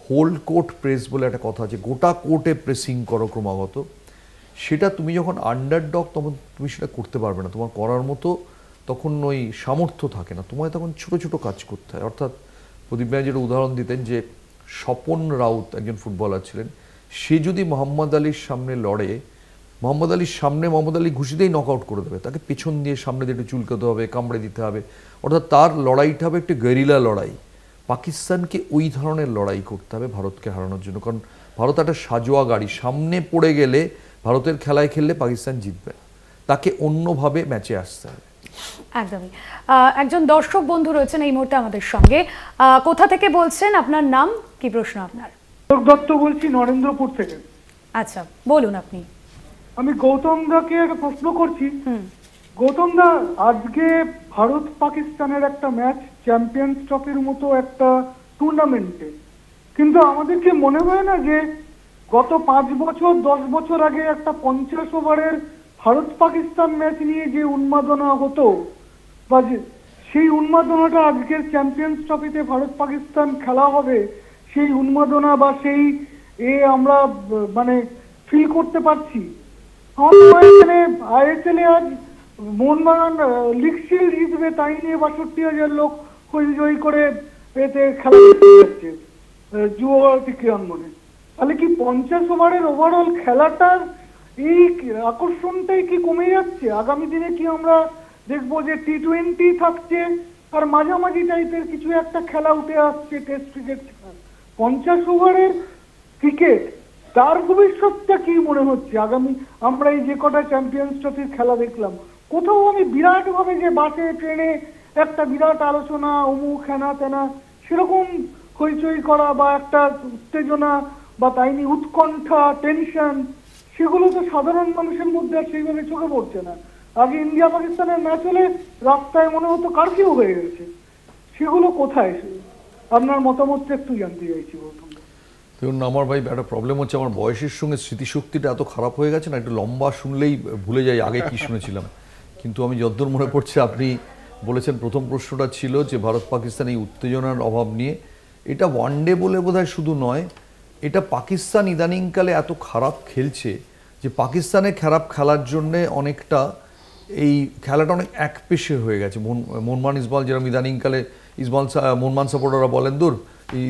হোল্ড কোর্ট প্রেস বলে একটা কথা আছে, গোটা কোর্টে প্রেসিং করো ক্রমাগত। সেটা তুমি যখন আন্ডারডগ, তখন তুমি সেটা করতে পারবে না, তোমার করার মতো তখন ওই সামর্থ্য থাকে না, তোমায় তখন ছোটো ছোটো কাজ করতে হয়। অর্থাৎ প্রদীপ ব্যানার্জি উদাহরণ দিতেন যে স্বপন রাউত একজন ফুটবলার ছিলেন, সে যদি মোহাম্মদ আলীর সামনে লড়ে, মোহাম্মদ আলীর সামনে মোহাম্মদ আলী ঘুষিতেই নক আউট করে দেবে, তাকে পেছন দিয়ে সামনে দিয়ে একটু চুলকাতে হবে, কামড়ে দিতে হবে। অর্থাৎ তার লড়াইটা হবে একটু গেরিলা লড়াই। পাকিস্তানকে ওই ধরনের লড়াই করতে হবে ভারতকে হারানোর জন্য, কারণ ভারত একটা সাজোয়া গাড়ি, সামনে পড়ে গেলে ভারতের খেলায় খেললে পাকিস্তান জিতবে, তাকে অন্যভাবে ম্যাচে আসতে হবে। একদমই। একজন দর্শক বন্ধু রয়েছেন এই মুহূর্তে আমাদের সঙ্গে, কোথা থেকে বলছেন, আপনার নাম কি, প্রশ্ন আপনার? দত্ত বলছি, নরেন্দ্রপুর থেকে। আচ্ছা, বলুন আপনি। আমি গৌতম দাকে একটা প্রশ্ন করছি। গৌতম দা, আজকে ভারত পাকিস্তানের একটা ম্যাচ চ্যাম্পিয়ন্স ট্রফির মতো একটা টুর্নামেন্টে, কিন্তু আমাদেরকে মনে হয় না যে গত 5 বছর 10 বছর আগে একটা 50 ওভারের ভারত পাকিস্তান ম্যাচ নিয়ে যে উন্মাদনা হতো, বা সেই উন্মাদনাটা আজকের চ্যাম্পিয়ন্স ট্রফিতে ভারত পাকিস্তান খেলা হবে, সেই উন্মাদনা বা সেই আমরা মানে ফিল করতে পারছি? আমার মনে হয় এখানে আইএসএল এ আজ মোহনবাগান লিগ শিল্ড জিতবে তাই নিয়ে 62,000 লোক হইচই করে এতে খেলা দেখতে যাচ্ছে যুবভারতী ক্রীড়াঙ্গনে। তাহলে কি 50 ওভারের ওভারঅল খেলাটার এই আকর্ষণটাই কি কমে যাচ্ছে? আগামী দিনে কি আমরা দেখবো যে T20 থাকছে আর মাঝামাঝি টাইপের কিছু একটা খেলা উঠে আসছে, টেস্ট ক্রিকেট? 50 ওভারের ক্রিকেট তার ভবিষ্যৎটা কি মনে হচ্ছে আগামী? আমরা এই যে কটা চ্যাম্পিয়ন্স ট্রফির খেলা দেখলাম, কোথাও আমি বিরাট ভাবে যে বাসে ট্রেনে একটা বিরাট আলোচনা অমুক হেনা তেনা সেরকম হইচই করা বা একটা উত্তেজনা বা তাই নিয়ে উৎকণ্ঠা টেনশন, সেগুলো তো সাধারণ মানুষের মধ্যে আর সেইভাবে চোখে পড়ছে না। আগে ইন্ডিয়া পাকিস্তানের ম্যাচ হলে রাস্তায় মনে হতো কারফিউ হয়ে গেছে, সেগুলো কোথায়? আপনার মতামতটা একটু জানতে চাইছি। দেখুন, আমার ভাই একটা প্রবলেম হচ্ছে, আমার বয়সের সঙ্গে স্মৃতিশক্তিটা এত খারাপ হয়ে গেছে না, একটু লম্বা শুনলেই ভুলে যাই আগে কি শুনেছিলাম। কিন্তু আমি যতদূর মনে পড়ছে, আপনি বলেছেন প্রথম প্রশ্নটা ছিল যে ভারত পাকিস্তান এই উত্তেজনার অভাব নিয়ে। এটা ওয়ানডে বলে বোধহয় শুধু নয়, এটা পাকিস্তান ইদানিংকালে এত খারাপ খেলছে যে পাকিস্তানের খারাপ খেলার জন্যে অনেকটা এই খেলাটা অনেক একপেশে হয়ে গেছে। মোহনবাগান ইসমাল যেরকম ইদানিংকালে ইসমাল মোহনবাগান সাপোর্টাররা বলেন দূর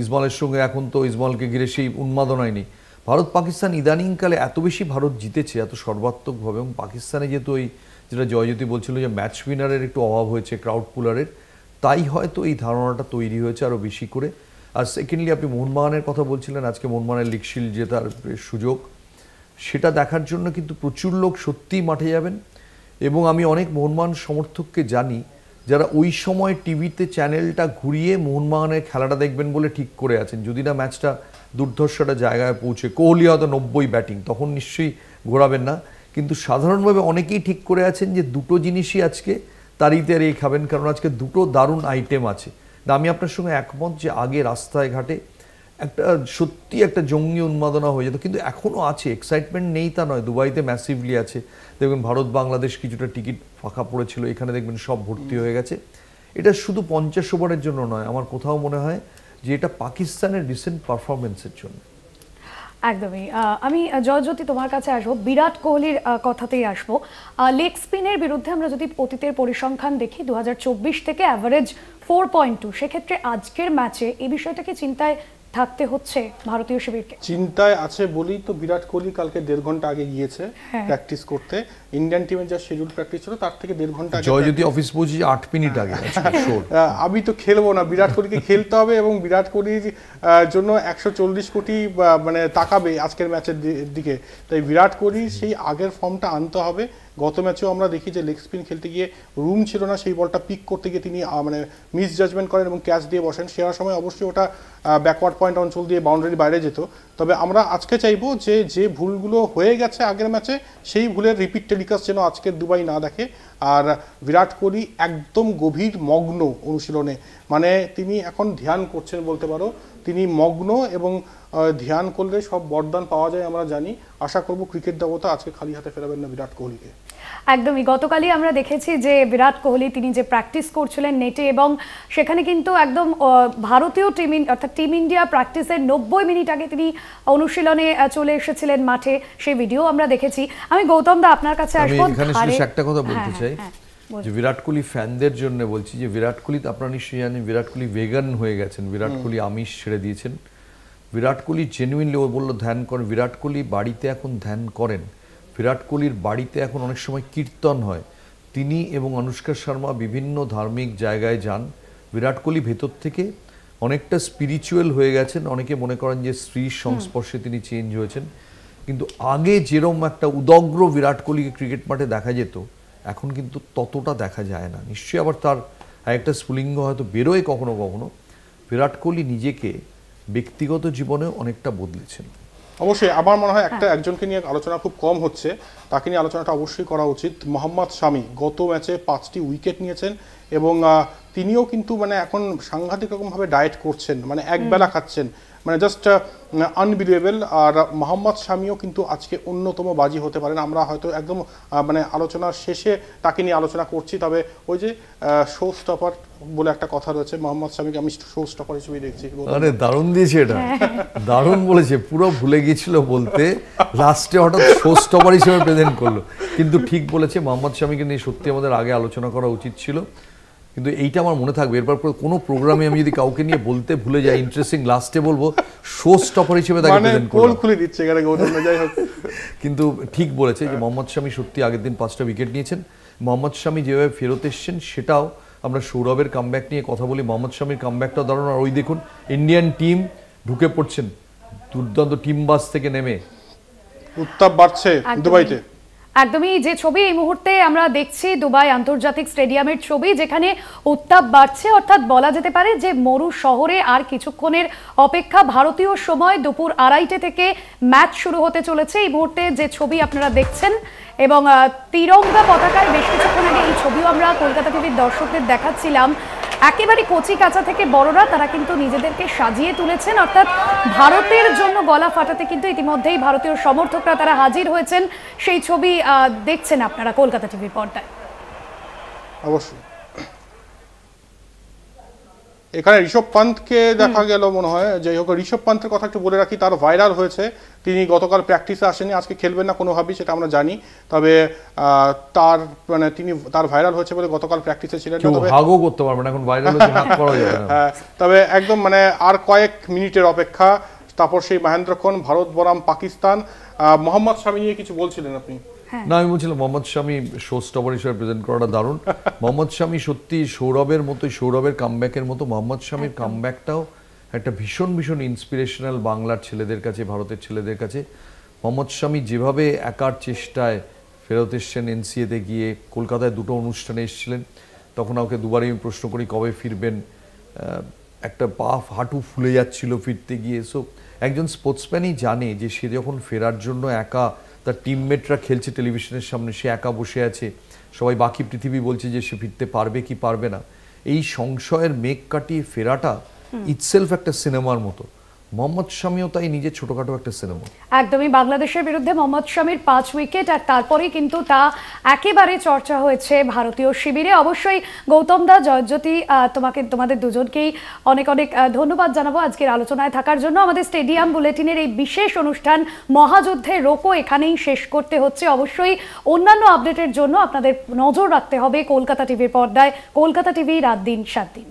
ইসমালের সঙ্গে এখন তো ইসমালকে ঘিরে সেই উন্মাদনাই নেই। ভারত পাকিস্তান ইদানিংকালে এত বেশি ভারত জিতেছে এত সর্বাত্মকভাবে, এবং পাকিস্তানে যেহেতু ওই যেটা জয়জ্যোতি বলছিল যে ম্যাচ উইনারের একটু অভাব হয়েছে, ক্রাউড পুলারের, তাই হয়তো এই ধারণাটা তৈরি হয়েছে আরও বেশি করে। আর সেকেন্ডলি আপনি মোহনবাগানের কথা বলছিলেন, আজকে মোহনবাগানের লিগ শিল্ড জেতার সুযোগ, সেটা দেখার জন্য কিন্তু প্রচুর লোক সত্যিই মাঠে যাবেন। এবং আমি অনেক মোহনবাগান সমর্থককে জানি যারা ওই সময় টিভিতে চ্যানেলটা ঘুরিয়ে মোহনবাগানের খেলাটা দেখবেন বলে ঠিক করে আছেন, যদি না ম্যাচটা দুর্ধর্ষ একটা জায়গায় পৌঁছে। কোহলি হয়তো 90 ব্যাটিং, তখন নিশ্চয়ই ঘোরাবেন না, কিন্তু সাধারণভাবে অনেকেই ঠিক করে আছেন যে দুটো জিনিসই আজকে তারিতে এড়িয়ে খাবেন, কারণ আজকে দুটো দারুণ আইটেম আছে। আমি আপনার সঙ্গে একমত যে আগে রাস্তায় ঘাটে একটা সত্যি একটা জঙ্গি উন্মাদনা হয়ে যেত, কিন্তু এখনও আছে, এক্সাইটমেন্ট নেই তা নয়। দুবাইতে ম্যাসিভলি আছে, দেখবেন ভারত বাংলাদেশ কিছুটা টিকিট ফাঁকা পড়েছিল, এখানে দেখবেন সব ভর্তি হয়ে গেছে। এটা শুধু 50 ওভারের জন্য নয়, আমার কোথাও মনে হয় যে এটা পাকিস্তানের রিসেন্ট পারফরমেন্সের জন্য। একদমই। আমি জয়জ্যোতি তোমার কাছে আসবো, বিরাট কোহলির কথাতেই আসবো। লেগ স্পিনের বিরুদ্ধে আমরা যদি অতীতের পরিসংখ্যান দেখি 2024 থেকে অ্যাভারেজ 4.2, সেক্ষেত্রে আজকের ম্যাচে এই বিষয়টাকে চিন্তায় থাকতে হচ্ছে ভারতীয় শিবিরকে? চিন্তায় আছে বলেই তো বিরাট কোহলি কালকে 1.5 ঘন্টা আগে গিয়েছে প্র্যাকটিস করতে। ইন্ডিয়ান টিমের যা শিডিউল প্র্যাকটিস ছিল তার থেকে 1.5 ঘন্টা আগে। জয়জ্যোতি অফিস পৌঁছে 8 মিনিট আগে। আমি তো খেলবো না, বিরাট কোহলিকে খেলতে হবে, এবং বিরাট কোহলির জন্য 140 কোটি মানে তাকাবে আজকের ম্যাচের দিকে। তাই বিরাট কোহলির সেই আগের ফর্মটা আনতে হবে। গত ম্যাচেও আমরা দেখি যে লেগ স্পিন খেলতে গিয়ে রুম ছিল না, সেই বলটা পিক করতে গিয়ে তিনি মানে মিস জাজমেন্ট করেন এবং ক্যাচ দিয়ে বসেন। সেরা সময় অবশ্যই ওটা ব্যাকওয়ার্ড পয়েন্ট অঞ্চল দিয়ে বাউন্ডারির বাইরে যেত। তবে আমরা আজকে চাইবো যে ভুলগুলো হয়ে গেছে আগের ম্যাচে, সেই ভুলের রিপিট টেলিকাস্ট যেন আজকের দুবাই না দেখে। আর বিরাট কোহলি একদম গভীর মগ্ন অনুশীলনে, মানে তিনি এখন ধ্যান করছেন বলতে পারো। তিনি মগ্ন, এবং ধ্যান করলে সব বরদান পাওয়া যায় আমরা জানি। আশা করব ক্রিকেট দেবতা আজকে খালি হাতে ফেরাবেন না বিরাট কোহলিকে। একদমই। গতকালই আমরা দেখেছি যে বিরাট কোহলি তিনি যে প্র্যাকটিস করছিলেন নেটে, এবং সেখানে কিন্তু একদম ভারতীয় টিম অর্থাৎ টিম ইন্ডিয়া প্র্যাকটিসের 90 মিনিট আগে তিনি অনুশীলনে চলে এসেছিলেন মাঠে, সেই ভিডিও আমরা দেখেছি। আমি গৌতম দা আপনার কাছে আসবো। আমি এখানে শেষ একটা কথা বলতে চাই যে বিরাট কোহলি ফ্যানদের জন্য বলছি যে বিরাট কোহলি, আপনারা নিশ্চয়ই জানেন বিরাট কোহলি ভেগান হয়ে গেছেন, বিরাট কোহলি আমিষ ছেড়ে দিয়েছেন। বিরাট কোহলি জেনুইনলি, ও বললো ধ্যান করেন, বিরাট কোহলি বাড়িতে এখন ধ্যান করেন। বিরাট কোহলির বাড়িতে এখন অনেক সময় কীর্তন হয়। তিনি এবং অনুষ্কা শর্মা বিভিন্ন ধার্মিক জায়গায় যান। বিরাট কোহলি ভেতর থেকে অনেকটা স্পিরিচুয়াল হয়ে গেছেন। অনেকে মনে করেন যে স্ত্রীর সংস্পর্শে তিনি চেঞ্জ হয়েছেন, কিন্তু আগে যেরকম একটা উদগ্র বিরাট কোহলিকে ক্রিকেট মাঠে দেখা যেত, এখন কিন্তু ততটা দেখা যায় না। নিশ্চয়ই আবার তার একটা স্ফুলিঙ্গ হয়তো বেরোয় কখনো কখনো। বিরাট কোহলি নিজেকে ব্যক্তিগত জীবনেও অনেকটা বদলেছেন। অবশ্যই আমার মনে হয় একজনকে নিয়ে আলোচনা খুব কম হচ্ছে, তাকে নিয়ে আলোচনাটা অবশ্যই করা উচিত। মোহাম্মদ শামি গত ম্যাচে 5টি উইকেট নিয়েছেন, এবং তিনিও কিন্তু মানে এখন সাংঘাতিক রকমভাবে ডায়েট করছেন, মানে একবেলা খাচ্ছেন। মানে জাস্ট আনবিলিভেবল। আর মোহাম্মদ শামিও কিন্তু আজকে অন্যতম বাজি হতে পারেন। আমরা হয়তো একদম মানে আলোচনার শেষে তাকে নিয়ে আলোচনা করছি, তবে ওই যে শো স্টপার বলে একটা কথা রয়েছে, মোহাম্মদ শামিকে আমি শো স্টপার হিসেবে দেখছি। আরে দারুণ দিয়েছে এটা, দারুণ বলেছে, পুরো ভুলে গিয়েছিল বলতে, লাস্টে হঠাৎ শো স্টপার হিসেবে প্রেজেন্ট করলো। কিন্তু ঠিক বলেছে, মোহাম্মদ শামিকে নিয়ে সত্যি আমাদের আগে আলোচনা করা উচিত ছিল, কিন্তু এইটা আমার মনে থাকবে। এরপর কোনো প্রোগ্রামে আমি যদি কাউকে নিয়ে বলতে ভুলে যাই ইন্টারেস্টিং, লাস্টে বলবো শো স্টপার হিসেবে তাকে প্রেজেন্ট করলাম। খুলে দিচ্ছে এখানে গৌতম, যাই হোক। কিন্তু ঠিক বলেছে যে মোহাম্মদ শামি সত্যি আগের দিন 5টা উইকেট নিয়েছেন। মোহাম্মদ শামি যেভাবে ফেরত এসছেন সেটাও আমরা সৌরভের কামব্যাক নিয়ে কথা বলি। মোহাম্মদ শামির কামব্যাকটাও দারুণ। আর ওই দেখুন ইন্ডিয়ান টিম ঢুকে পড়ছেন দুর্দান্ত টিম বাস থেকে নেমে, উত্তাপ বাড়ছে দুবাইতে। একদমই, যে ছবি এই মুহূর্তে আমরা দেখছি দুবাই আন্তর্জাতিক স্টেডিয়ামের ছবি, যেখানে উত্তাপ বাড়ছে, অর্থাৎ বলা যেতে পারে যে মরু শহরে আর কিছুক্ষণের অপেক্ষা। ভারতীয় সময় দুপুর 2:30 থেকে ম্যাচ শুরু হতে চলেছে। এই মুহূর্তে যে ছবি আপনারা দেখছেন এবং তিরঙ্গা পতাকায় বেশ কিছুক্ষণ আগে এই ছবিও আমরা কলকাতা টিভির দর্শকদের দেখাচ্ছিলাম। একেবারে কচি কাঁচা থেকে বড়রা তারা কিন্তু নিজেদেরকে সাজিয়ে তুলেছেন, অর্থাৎ ভারতের জন্য গলা ফাটাতে কিন্তু ইতিমধ্যেই ভারতীয় সমর্থকরা তারা হাজির হয়েছেন। সেই ছবি দেখছেন আপনারা কলকাতা টিভির পর্দায়। অবশ্যই এখানে ঋষভ পান্তকে দেখা গেল মনে হয়। যাই হোক, ঋষভ পান্তের কথা একটু বলে রাখি, তার ভাইরাল হয়েছে, তিনি গতকাল প্র্যাকটিসে আসেনি, আজকে খেলবেন না কোনোভাবেই, সেটা আমরা জানি। তবে তার মানে তার ভাইরাল হয়েছে বলে গতকাল প্র্যাকটিসে ছিলেন না, তবে হাগও করতে পারবে না এখন, ভাইরাল হচ্ছে হাগ করা যাবে না। তবে একদম মানে আর কয়েক মিনিটের অপেক্ষা, তারপর সেই মহেন্দ্রক্ষণ ভারত বনাম পাকিস্তান। মোহাম্মদ শামি নিয়ে কিছু বলছিলেন আপনি? না, আমি বলছিলাম মোহাম্মদ শামি শো স্টপার হিসেবে প্রেজেন্ট করাটা দারুণ। মোহাম্মদ শামি সত্যি সৌরভের মতোই, সৌরভের কামব্যাকের মতো মোহাম্মদ শামির কামব্যাকটাও একটা ভীষণ ভীষণ ইন্সপিরেশনাল বাংলার ছেলেদের কাছে, ভারতের ছেলেদের কাছে। মোহাম্মদ শামি যেভাবে একার চেষ্টায় ফেরত এসছেন, এনসিএতে গিয়ে কলকাতায় 2টো অনুষ্ঠানে এসেছিলেন, তখন ওকে দুবারই আমি প্রশ্ন করি কবে ফিরবেন, একটা পা হাঁটু ফুলে যাচ্ছিল ফিরতে গিয়ে। সো একজন স্পোর্টসম্যানই জানে যে সে যখন ফেরার জন্য একা, তার টিমমেটরা খেলছে টেলিভিশনের সামনে, সে একা বসে আছে, সবাই বাকি পৃথিবী বলছে যে সে ফিরতে পারবে কি পারবে না, এই সংশয়ের মেঘ কাটিয়ে ফেরাটা ইটসেলফ একটা সিনেমার মতো। মোহাম্মদ শামিও তাই নিজে ছোটখাটো একটা সিনেমা। একদমই, বাংলাদেশের বিরুদ্ধে মোহাম্মদ শামির 5 উইকেট, আর তারপরেই কিন্তু তা একেবারে চর্চা হয়েছে ভারতীয় শিবিরে। অবশ্যই গৌতম দা, জয়জ্যোতি, তোমাদের দুজনকেই অনেক অনেক ধন্যবাদ জানাবো আজকের আলোচনায় থাকার জন্য। আমাদের স্টেডিয়াম বুলেটিনের এই বিশেষ অনুষ্ঠান মহাযুদ্ধে রোকো এখানেই শেষ করতে হচ্ছে। অবশ্যই অন্যান্য আপডেটের জন্য আপনাদের নজর রাখতে হবে কলকাতা টিভির পর্দায়। কলকাতা টিভি, রাত দিন 7 দিন।